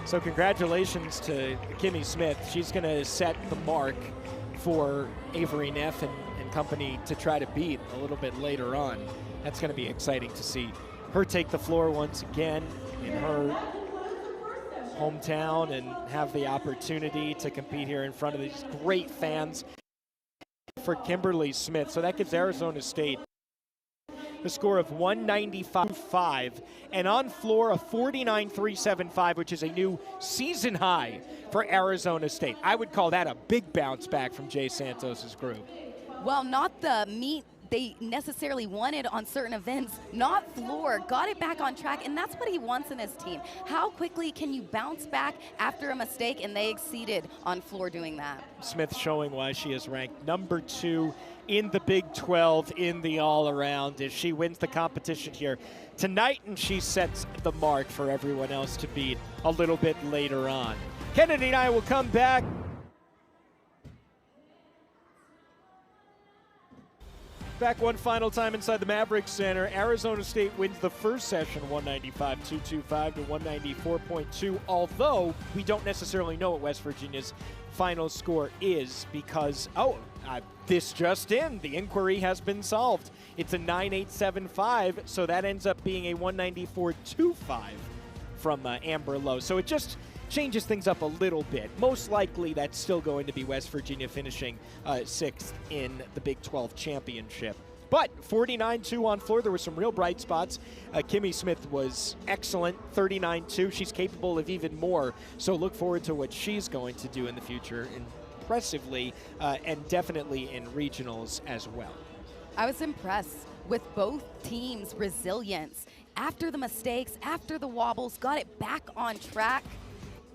So congratulations to Kimmy Smith. She's going to set the mark for Avery Neff and company to try to beat a little bit later on. That's going to be exciting to see her take the floor once again in her hometown and have the opportunity to compete here in front of these great fans for Kimberly Smith. So that gives Arizona State the score of 195.5, and on floor a 49.375, which is a new season high for Arizona State. I would call that a big bounce back from Jay Santos' group. Well, not the meet they necessarily wanted on certain events, not floor, got it back on track, and that's what he wants in his team. How quickly can you bounce back after a mistake, and they exceeded on floor doing that. Smith showing why she is ranked number 2 in the Big 12 in the all-around as she wins the competition here tonight, and she sets the mark for everyone else to beat a little bit later on. Kennedy and I will come back. Back one final time inside the Mavericks Center. Arizona State wins the first session 195.225 to 194.2, although we don't necessarily know what West Virginia's final score is because, this just in, the inquiry has been solved. It's a 9.875, so that ends up being a 194.25 from Amber Lowe. So it just changes things up a little bit. Most likely that's still going to be West Virginia finishing 6th in the Big 12 championship. But 49-2 on floor, there were some real bright spots. Kimmy Smith was excellent, 39-2. She's capable of even more, so look forward to what she's going to do in the future impressively and definitely in regionals as well. I was impressed with both teams' resilience. After the mistakes, after the wobbles, got it back on track.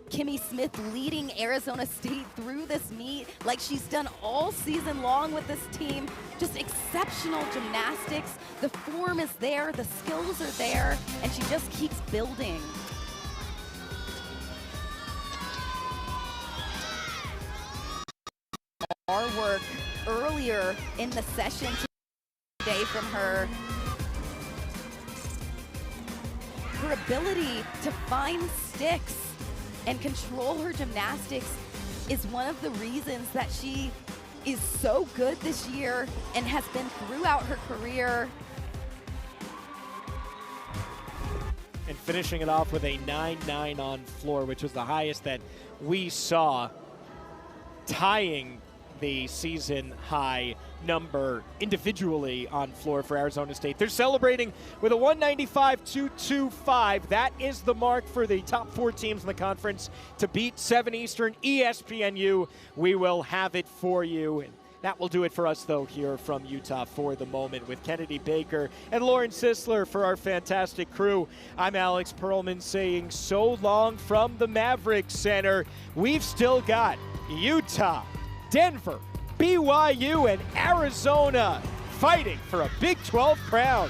Kimmy Smith leading Arizona State through this meet like she's done all season long with this team. Just exceptional gymnastics. The form is there, the skills are there, and she just keeps building. Our work earlier in the session today from her. Her ability to find sticks and control her gymnastics is one of the reasons that she is so good this year and has been throughout her career. And finishing it off with a 9.9 on floor, which was the highest that we saw, tying the season high number individually on floor for Arizona State. They're celebrating with a 195.225. That is the mark for the top 4 teams in the conference to beat 7 Eastern ESPNU. We will have it for you. And that will do it for us, though, here from Utah for the moment with Kennedy Baker and Lauren Sisler for our fantastic crew. I'm Alex Perlman saying so long from the Mavericks Center. We've still got Utah, Denver, BYU, and Arizona fighting for a Big 12 crown.